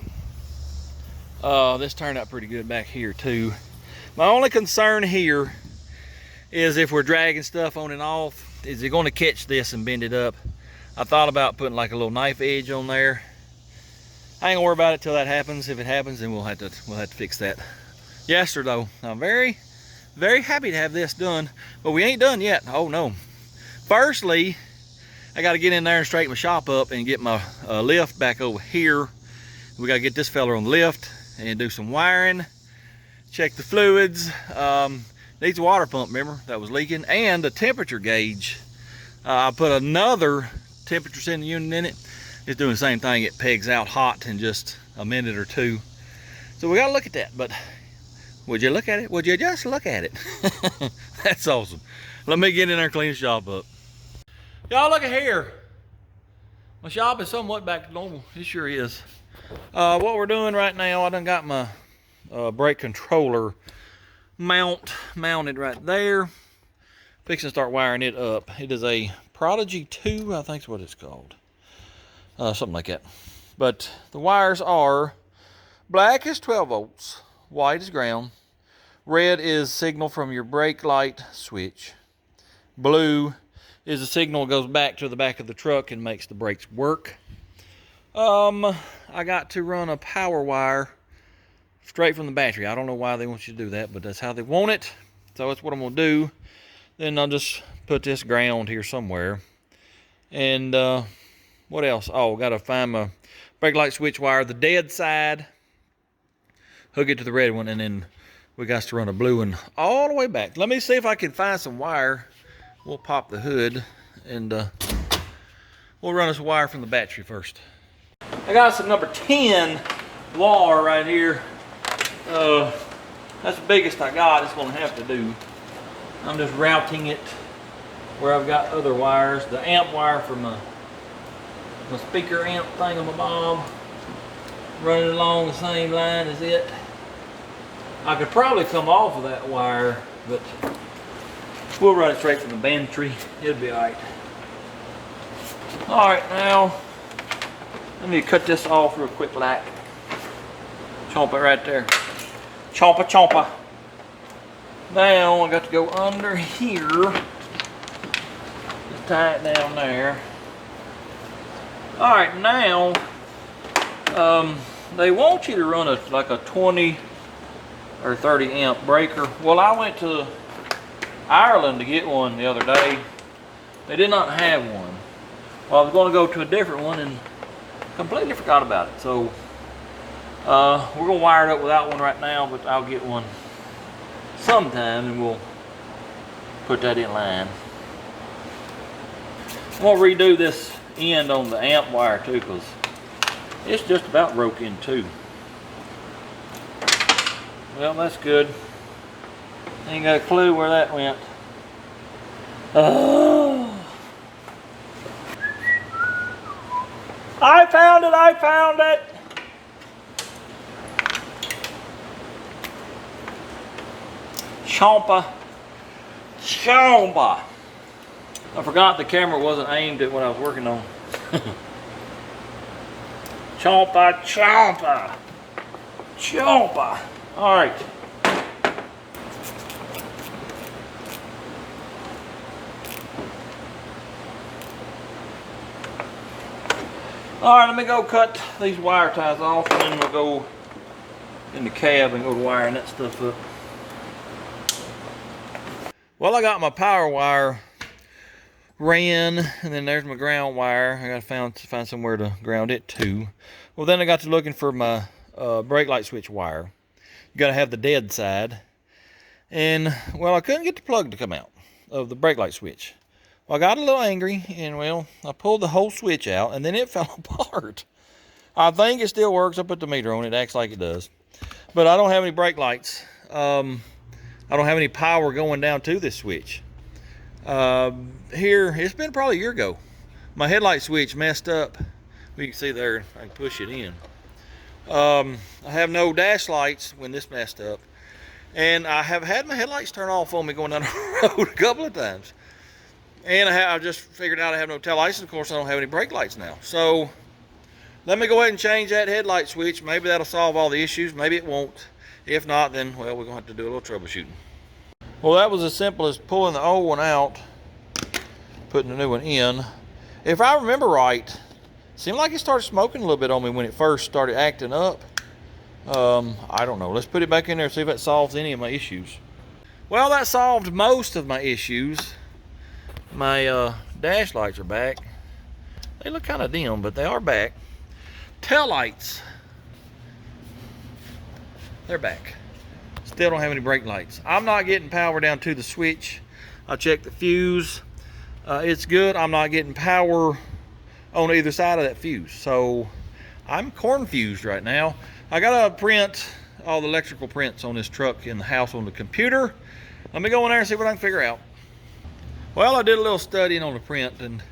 This turned out pretty good back here too. My only concern here is if we're dragging stuff on and off, is it going to catch this and bend it up? I thought about putting like a little knife edge on there. I ain't gonna worry about it till that happens. If it happens, then we'll have to fix that. Yes, sir, though. I'm very, very happy to have this done, but we ain't done yet. Oh no. Firstly, I got to get in there and straighten my shop up and get my lift back over here. We got to get this fella on the lift and do some wiring, check the fluids. Needs a water pump, remember, that was leaking, and the temperature gauge. I put another temperature sensing unit in it. It's doing the same thing. It pegs out hot in just a minute or two. So we got to look at that, but would you look at it? Would you just look at it? That's awesome. Let me get in there and clean the shop up. Y'all look at here. My shop is somewhat back to normal. It sure is. What we're doing right now, I done got my brake controller mounted right there. Fixing to start wiring it up. It is a Prodigy 2, I think is what it's called. Something like that. But the wires are black is 12 volts, white is ground, red is signal from your brake light switch, blue is a signal that goes back to the back of the truck and makes the brakes work. I got to run a power wire straight from the battery. I don't know why they want you to do that, but that's how they want it. So that's what I'm gonna do. Then I'll just put this ground here somewhere. And what else? Oh, gotta find my brake light switch wire, the dead side, hook it to the red one, and then we got to run a blue one all the way back. Let me see if I can find some wire. We'll pop the hood and we'll run us a wire from the battery first. I got some number 10 wire right here. That's the biggest I got. It's gonna have to do. I'm just routing it where I've got other wires. The amp wire from my speaker amp thingamabob, running along the same line as it. I could probably come off of that wire, but we'll run it straight from the battery. It'll be alright. Alright, now let me cut this off real quick like. Chomp it right there. Chompa chompa. Now I got to go under here. Just tie it down there. Alright, now they want you to run like a 20 or 30 amp breaker. Well, I went to Ireland to get one the other day. They did not have one. Well, I was going to go to a different one and completely forgot about it. So we're going to wire it up without one right now, but I'll get one sometime and we'll put that in line. I'm going to redo this end on the amp wire too, because it's just about broke in two. Well, that's good. Ain't got a clue where that went. Oh. I found it, I found it. Chompa. Chompa. I forgot the camera wasn't aimed at what I was working on. Chompa, chompa. Chompa. All right. All right, let me go cut these wire ties off and then we'll go in the cab and go to wiring that stuff up. Well, I got my power wire ran, and then there's my ground wire. I got to find somewhere to ground it to. Well, then I got to looking for my brake light switch wire. You got to have the dead side. And, well, I couldn't get the plug to come out of the brake light switch. Well, I got a little angry, and, well, I pulled the whole switch out, and then it fell apart. I think it still works. I put the meter on it. It acts like it does. But I don't have any brake lights. I don't have any power going down to this switch. Here, it's been probably a year ago. My headlight switch messed up. You can see there, I can push it in. I have no dash lights when this messed up. And I have had my headlights turn off on me going down the road a couple of times. And I just figured out I have no tail lights. Of course, I don't have any brake lights now. So Let me go ahead and change that headlight switch. Maybe that'll solve all the issues. Maybe it won't. If not, then, well, we're gonna have to do a little troubleshooting. Well, that was as simple as pulling the old one out, putting the new one in. If I remember right, it seemed like it started smoking a little bit on me when it first started acting up. I don't know. Let's put it back in there and see if that solves any of my issues. Well, that solved most of my issues. My dash lights are back. They look kind of dim, but they are back. Tail lights, they're back. Still don't have any brake lights. I'm not getting power down to the switch. I checked the fuse. It's good. I'm not getting power on either side of that fuse. So I'm confused right now. I gotta print all the electrical prints on this truck in the house on the computer. Let me go in there and see what I can figure out. Well, I did a little studying on the print and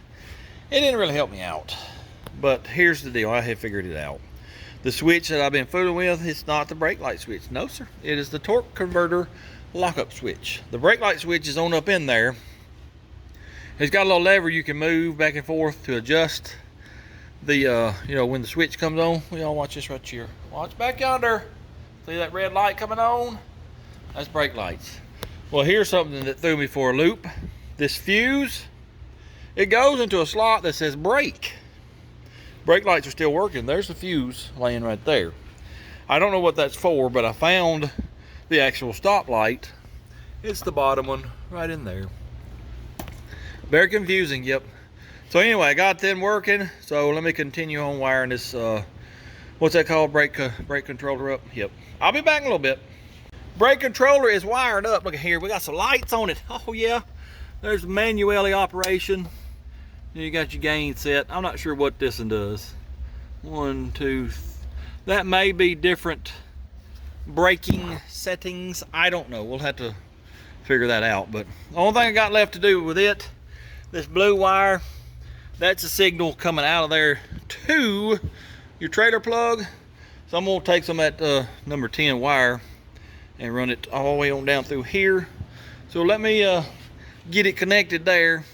it didn't really help me out. But here's the deal, I have figured it out. The switch that I've been fooling with, it's not the brake light switch. No, sir. It is the torque converter lockup switch. The brake light switch is on up in there. It's got a little lever you can move back and forth to adjust the, you know, when the switch comes on. Y'all watch this right here. Watch back yonder. See that red light coming on? That's brake lights. Well, here's something that threw me for a loop. This fuse, it goes into a slot that says brake. Brake lights are still working. There's the fuse laying right there. I don't know what that's for, but I found the actual stop light. It's the bottom one right in there. Very confusing, yep. So anyway, I got them working. So let me continue on wiring this, what's that called? Brake controller up? Yep. I'll be back in a little bit. Brake controller is wired up. Look at here. We got some lights on it. Oh yeah. There's manually operation. Then you got your gain set. I'm not sure what this one does. 1, 2. That may be different braking settings. I don't know. We'll have to figure that out. But the only thing I got left to do with it, this blue wire, that's a signal coming out of there to your trailer plug. So I'm gonna take some of that number 10 wire and run it all the way on down through here. So let me get it connected there,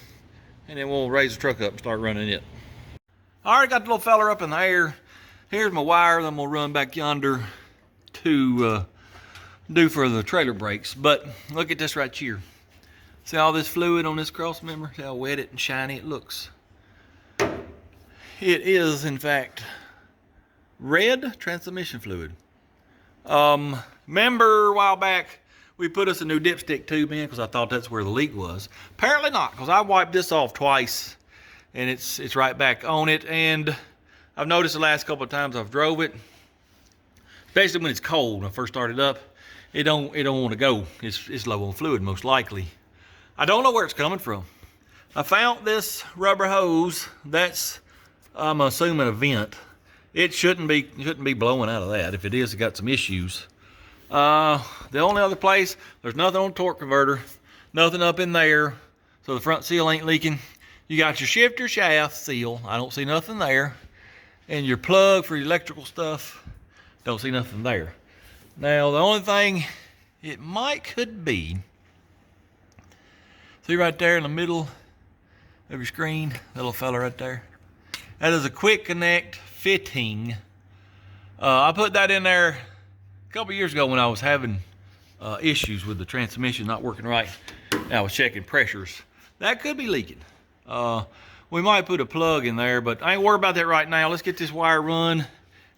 and then we'll raise the truck up and start running it. I already got the little feller up in the air. Here's my wire that I'm gonna run back yonder to do for the trailer brakes. But look at this right here. See all this fluid on this cross member? See how wet and shiny it looks? It is, in fact, red transmission fluid. Remember a while back, we put us a new dipstick tube in because I thought that's where the leak was. Apparently not, because I wiped this off twice and it's right back on it. And I've noticed the last couple of times I've drove it, especially when it's cold, when I first started up, it don't want to go. It's low on fluid most likely. I don't know where it's coming from. I found this rubber hose. That's, I'm assuming, a vent. It shouldn't be blowing out of that. If it is, it got some issues. The only other place, there's nothing on the torque converter, nothing up in there, so the front seal ain't leaking. You got your shifter shaft seal, I don't see nothing there, and your plug for your electrical stuff, don't see nothing there. Now the only thing it could be, see right there in the middle of your screen, that little fella right there, that is a quick connect fitting. I put that in there a couple years ago when I was having issues with the transmission not working right. I was checking pressures. That could be leaking. We might put a plug in there, but I ain't worried about that right now. Let's get this wire run,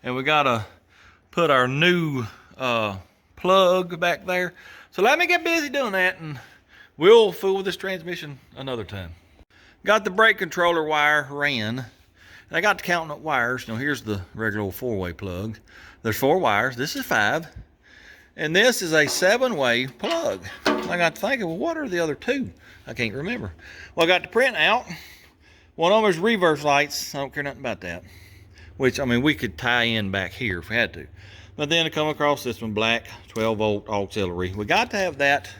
and we gotta put our new plug back there. So let me get busy doing that, and we'll fool with this transmission another time. Got the brake controller wire ran. And I got to counting up wires. Now here's the regular old 4-way plug. There's 4 wires. This is 5. And this is a 7-way plug. I got to thinking, well, what are the other 2? I can't remember. Well, I got the print out. One of them is reverse lights. I don't care nothing about that. Which, I mean, we could tie in back here if we had to. But then to come across this one, black, 12-volt auxiliary. We got to have that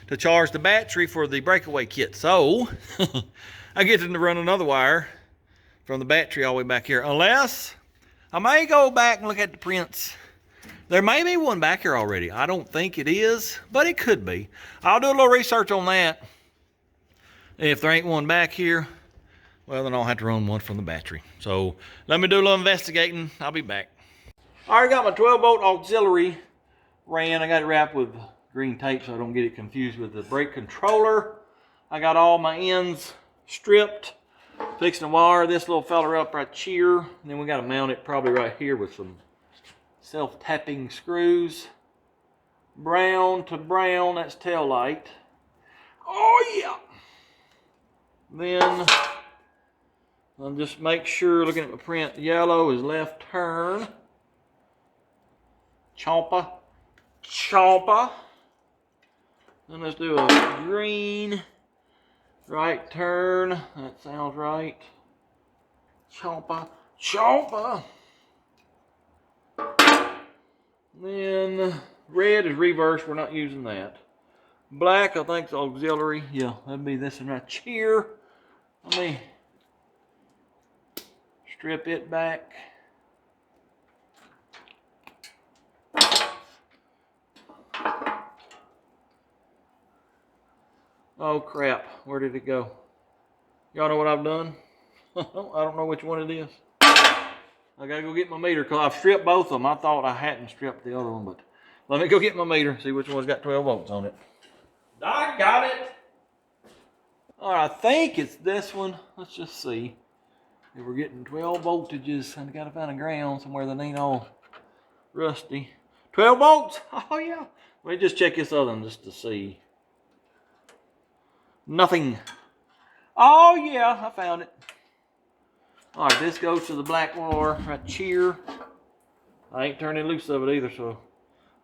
to charge the battery for the breakaway kit. So, I get to run another wire from the battery all the way back here. Unless, I may go back and look at the prints. There may be one back here already. I don't think it is, but it could be. I'll do a little research on that. If there ain't one back here, well, then I'll have to run one from the battery. So let me do a little investigating. I'll be back. I already got my 12-volt auxiliary ran. I got it wrapped with green tape so I don't get it confused with the brake controller. I got all my ends stripped. Fixing to wire this little fella up right here. And then we got to mount it probably right here with some self-tapping screws. Brown to brown, that's tail light. Oh yeah. Then I'll just make sure, looking at my print, yellow is left turn. Chompa. Chompa. Then let's do a green right turn. That sounds right. Chompa. Chompa. Then red is reverse. We're not using that. Black, I think, is auxiliary. Yeah, that'd be this one right here. Let me strip it back. Oh crap, where did it go? Y'all know what I've done? I don't know which one it is. I gotta go get my meter because I've stripped both of them. I thought I hadn't stripped the other one, but let me go get my meter, see which one's got 12 volts on it. I got it. All right, I think it's this one. Let's just see. If we're getting 12 voltages, I gotta find a ground somewhere that ain't all rusty. 12 volts? Oh yeah. Let me just check this other one just to see. Nothing. Oh yeah, I found it. All right, this goes to the black wire right here. I ain't turning loose of it either, so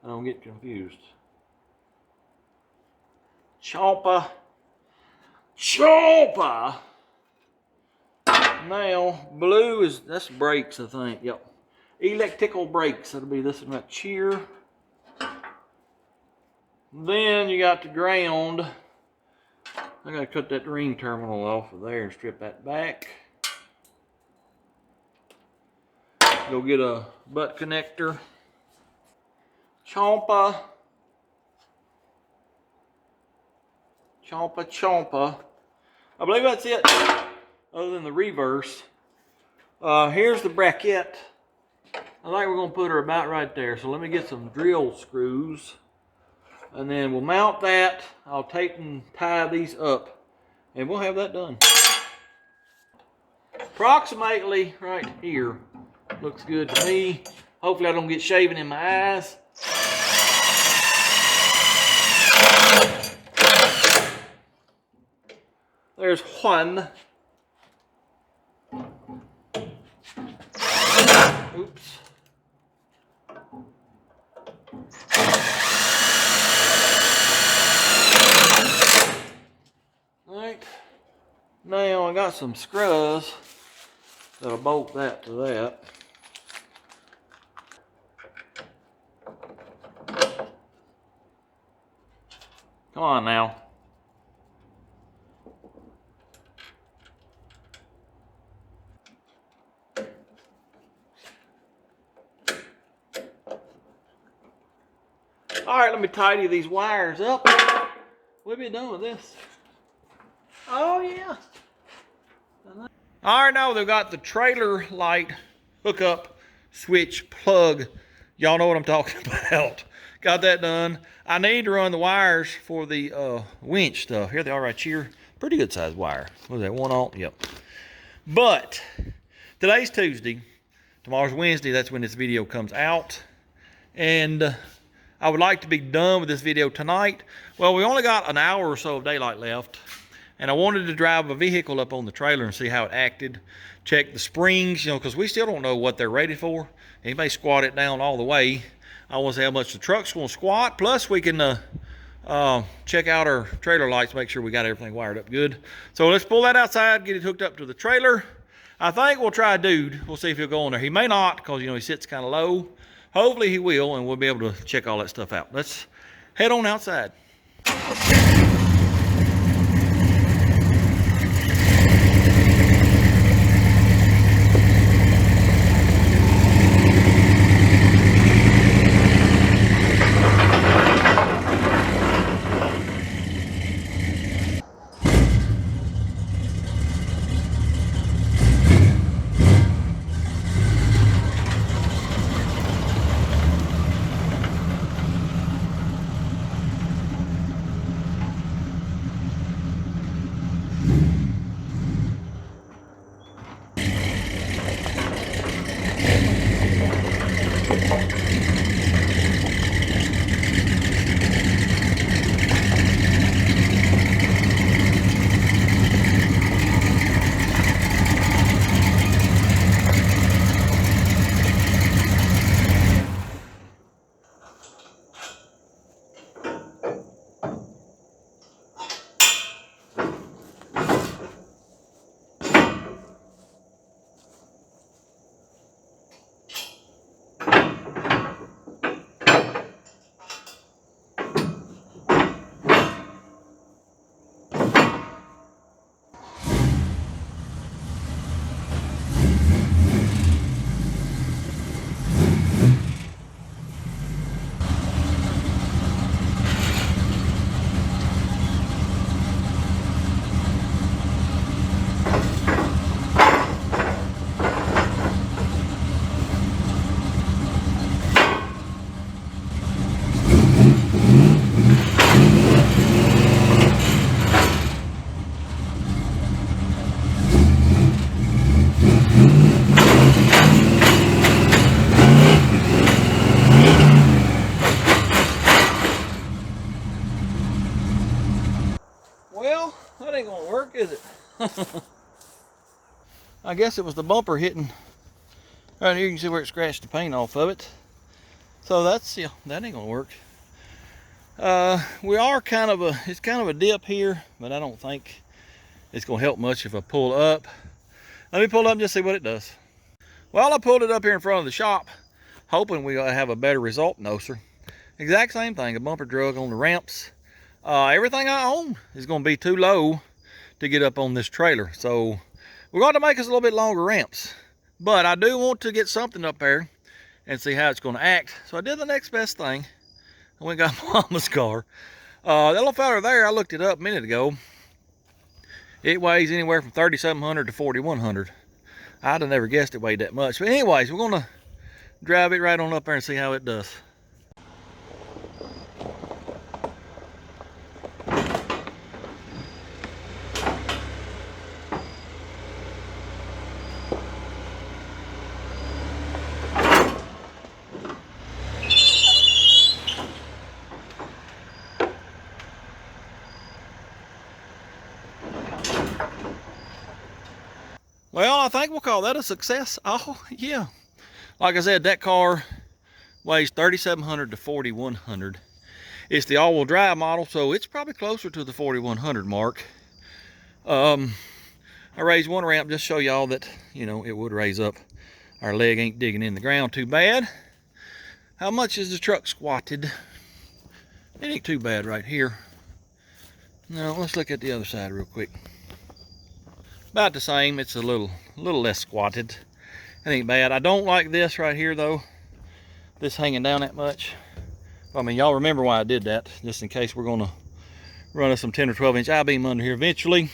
I don't get confused. Chompa. Chompa. Now, blue is, that's brakes, I think. Yep. Electrical brakes. That'll be this one right here. Then you got the ground. I gotta cut that ring terminal off of there and strip that back. Go get a butt connector. Chompa. Chompa, chompa. I believe that's it, other than the reverse. Here's the bracket. I think we're gonna put her about right there. So let me get some drill screws. And then we'll mount that. I'll tape and tie these up. And we'll have that done. Approximately right here. Looks good to me. Hopefully I don't get shaving in my eyes. There's one. Oops. Alright. Now I got some screws that'll bolt that to that. Come on now. All right, let me tidy these wires up. We'll be done with this. Oh yeah. All right, now they've got the trailer light hookup switch plug. Y'all know what I'm talking about. Got that done. I need to run the wires for the winch stuff. Here they are right here. Pretty good size wire. What is that, 1 aught? Yep. But today's Tuesday. Tomorrow's Wednesday. That's when this video comes out. And I would like to be done with this video tonight. Well, we only got an hour or so of daylight left. And I wanted to drive a vehicle up on the trailer and see how it acted. Check the springs, you know, because we still don't know what they're rated for. He may squat it down all the way. I want to see how much the truck's going to squat. Plus, we can check out our trailer lights, make sure we got everything wired up good. So let's pull that outside, get it hooked up to the trailer. I think we'll try a dude. We'll see if he'll go on there. He may not, because, you know, he sits kind of low. Hopefully he will, and we'll be able to check all that stuff out. Let's head on outside. I guess it was the bumper hitting. Right here you can see where it scratched the paint off of it. So that's, yeah, that ain't gonna work. We are it's kind of a dip here, but I don't think it's gonna help much if I pull up. Let me pull up and just see what it does. Well, I pulled it up here in front of the shop, hoping we have a better result. No, sir. Exact same thing, a bumper drug on the ramps. Everything I own is gonna be too low to get up on this trailer. So we're going to make us a little bit longer ramps. But I do want to get something up there and see how it's going to act. So I did the next best thing. I went and got Mama's car. That little fella there, I looked it up a minute ago. It weighs anywhere from 3,700 to 4,100. I'd have never guessed it weighed that much. But anyways, we're going to drive it right on up there and see how it does. Well, I think we'll call that a success. Oh, yeah. Like I said, that car weighs 3,700 to 4,100. It's the all-wheel drive model, so it's probably closer to the 4,100 mark. I raised one ramp just to show y'all that, you know, it would raise up. Our leg ain't digging in the ground too bad. How much is the truck squatted? It ain't too bad right here. Now, let's look at the other side real quick. About the same. It's a little less squatted. It ain't bad. I don't like this right here though. This hanging down that much. I mean, y'all remember why I did that, just in case we're gonna run us some 10 or 12 inch I-beam under here eventually.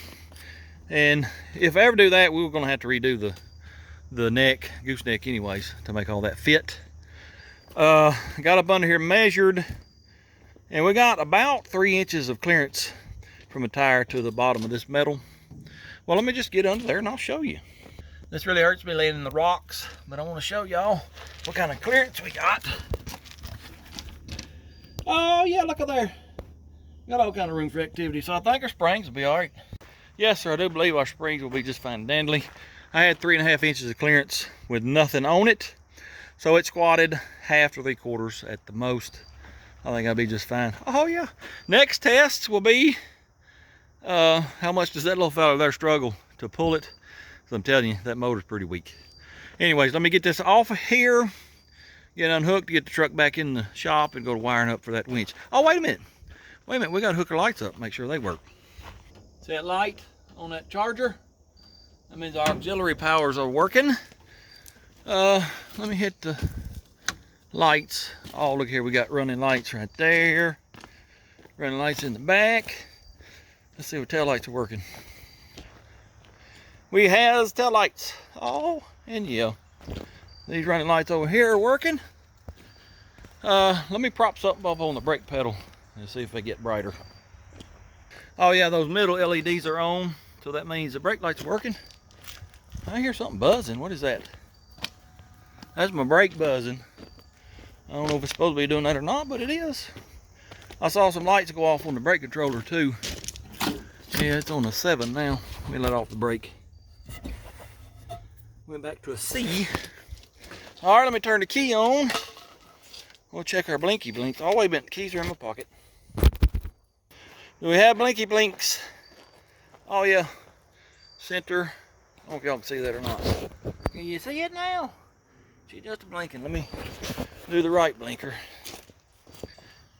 And if I ever do that, we were gonna have to redo the neck, gooseneck anyways, to make all that fit. Got up under here measured, and we got about 3 inches of clearance from the tire to the bottom of this metal. Well, let me just get under there and I'll show you. This really hurts me laying in the rocks, but I want to show y'all what kind of clearance we got. Oh yeah, look at there. Got all kind of room for activity, so I think our springs will be all right. Yes, sir, I do believe our springs will be just fine and dandy. I had 3.5 inches of clearance with nothing on it, so it squatted 1/2 to 3/4 at the most. I think I'll be just fine. Oh yeah. Next test will be how much does that little fella there struggle to pull it? So I'm telling you, that motor's pretty weak. Anyways, let me get this off of here, get unhooked, get the truck back in the shop, and go to wiring up for that winch. Oh, wait a minute. Wait a minute, we got to hook our lights up, make sure they work. See that light on that charger? That means our auxiliary powers are working. Let me hit the lights. Oh, look here, we got running lights right there. Running lights in the back. Let's see if tail lights are working. We has tail lights. Oh, and yeah. These running lights over here are working. Let me prop something up on the brake pedal and see if they get brighter. Oh yeah, those middle LEDs are on, so that means the brake lights are working. I hear something buzzing. What is that? That's my brake buzzing. I don't know if it's supposed to be doing that or not, but it is. I saw some lights go off on the brake controller too. Yeah, it's on a 7 now. Let me let off the brake. Went back to a C. All right, let me turn the key on. We'll check our blinky blinks. Oh, wait a minute, the keys are in my pocket. Do we have blinky blinks? Oh yeah, center. I don't know if y'all can see that or not. Can you see it now? She's just blinking. Let me do the right blinker.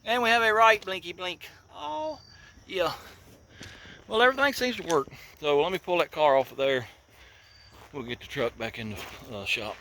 And we have a right blinky blink. Oh, yeah. Well, everything seems to work. So let me pull that car off of there. We'll get the truck back in the shop.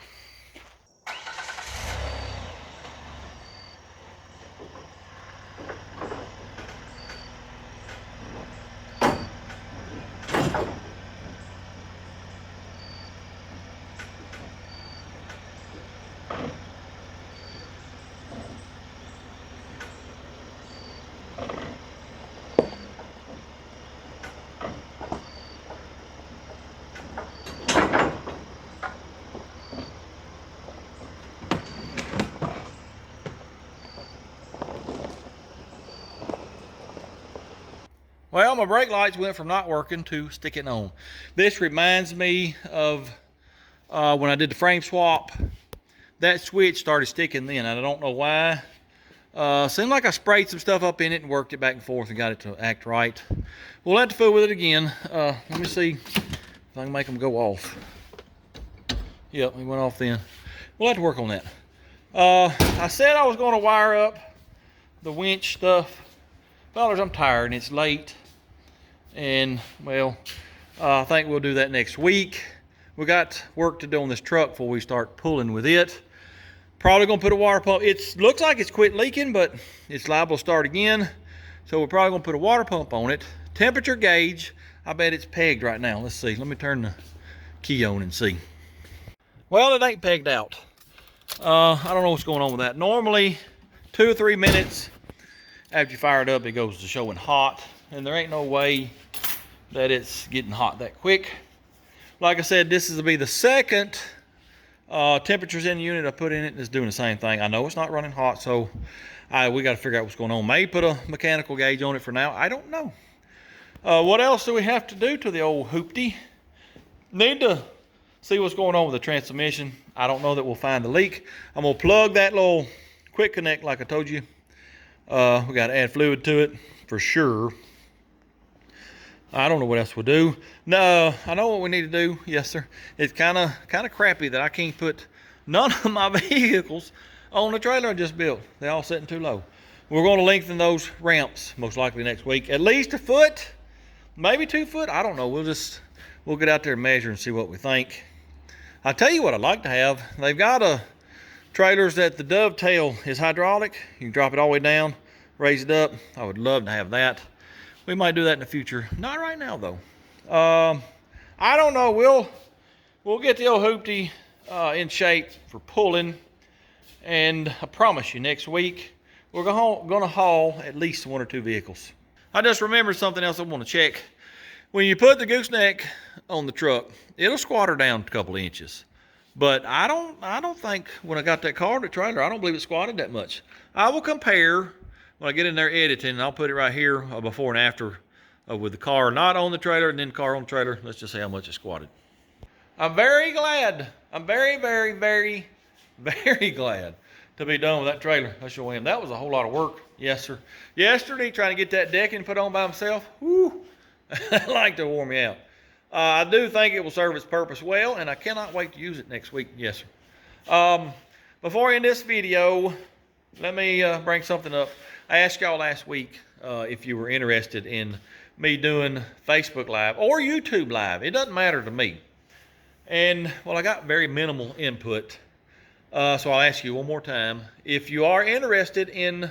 Well, my brake lights went from not working to sticking on. This reminds me of when I did the frame swap. That switch started sticking then. I don't know why. Seemed like I sprayed some stuff up in it and worked it back and forth and got it to act right. We'll have to fool with it again. Let me see if I can make them go off. Yep, we went off then. We'll have to work on that. I said I was going to wire up the winch stuff. Fellas, I'm tired and it's late. And, well, I think we'll do that next week. We got work to do on this truck before we start pulling with it. Probably gonna put a water pump. It looks like it's quit leaking, but it's liable to start again. So we're probably gonna put a water pump on it. Temperature gauge, I bet it's pegged right now. Let's see, let me turn the key on and see. Well, it ain't pegged out. I don't know what's going on with that. Normally, 2 or 3 minutes after you fire it up, it goes to showing hot. And there ain't no way that it's getting hot that quick. Like I said, this is to be the second temperatures in the unit I put in it, and it's doing the same thing. I know it's not running hot, so we got to figure out what's going on. Maybe put a mechanical gauge on it for now. I don't know. What else do we have to do to the old hoopty? Need to see what's going on with the transmission. I don't know that we'll find the leak. I'm going to plug that little quick connect like I told you. We got to add fluid to it for sure. I don't know what else we'll do. No, I know what we need to do. Yes, sir. It's kind of crappy that I can't put none of my vehicles on the trailer I just built. They're all sitting too low. We're going to lengthen those ramps most likely next week. At least 1 foot, maybe 2 foot. I don't know. We'll get out there and measure and see what we think. I'll tell you what I'd like to have. They've got trailers that the dovetail is hydraulic. You can drop it all the way down, raise it up. I would love to have that. We might do that in the future. Not right now, though. I don't know. We'll get the old hoopty in shape for pulling. And I promise you, next week, we're going to haul at least 1 or 2 vehicles. I just remembered something else I want to check. When you put the gooseneck on the truck, it'll squat down a couple of inches. But I don't think when I got that car in the trailer, I don't believe it squatted that much. I will compare when I get in there editing. I'll put it right here before and after with the car not on the trailer and then car on the trailer. Let's just say how much it squatted. I'm very glad. I'm very, very, very, very glad to be done with that trailer. I sure am. That was a whole lot of work. Yes, sir. Yesterday, trying to get that decking put on by himself. Whoo. I'd like to warm me out. I do think it will serve its purpose well, and I cannot wait to use it next week. Yes, sir. Before I end this video, let me bring something up. I asked y'all last week if you were interested in me doing Facebook Live or YouTube Live. It doesn't matter to me. And, well, I got very minimal input. So I'll ask you one more time. If you are interested in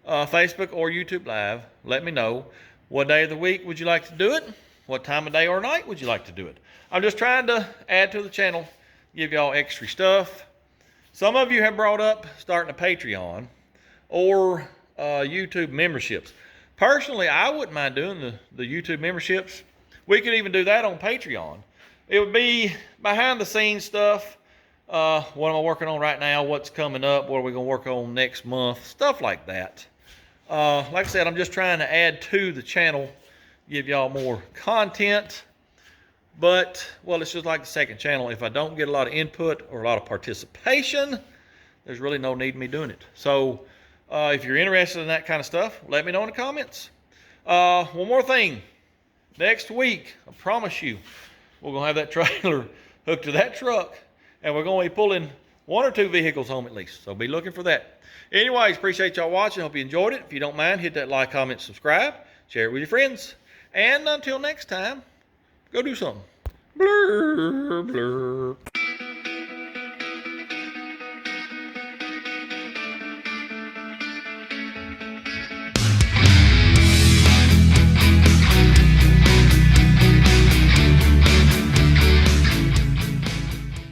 Facebook or YouTube Live, let me know. What day of the week would you like to do it? What time of day or night would you like to do it? I'm just trying to add to the channel, give y'all extra stuff. Some of you have brought up starting a Patreon or YouTube memberships. Personally, I wouldn't mind doing the YouTube memberships. We could even do that on Patreon. It would be behind the scenes stuff. What am I working on right now? What's coming up? What are we going to work on next month? Stuff like that. Like I said, I'm just trying to add to the channel, give y'all more content. But, well, it's just like the second channel. If I don't get a lot of input or a lot of participation, there's really no need in me doing it. So, if you're interested in that kind of stuff, let me know in the comments. One more thing. Next week, I promise you, we're going to have that trailer hooked to that truck, and we're going to be pulling 1 or 2 vehicles home at least. So be looking for that. Anyways, appreciate y'all watching. Hope you enjoyed it. If you don't mind, hit that like, comment, subscribe. Share it with your friends. And until next time, go do something. Blur, blur.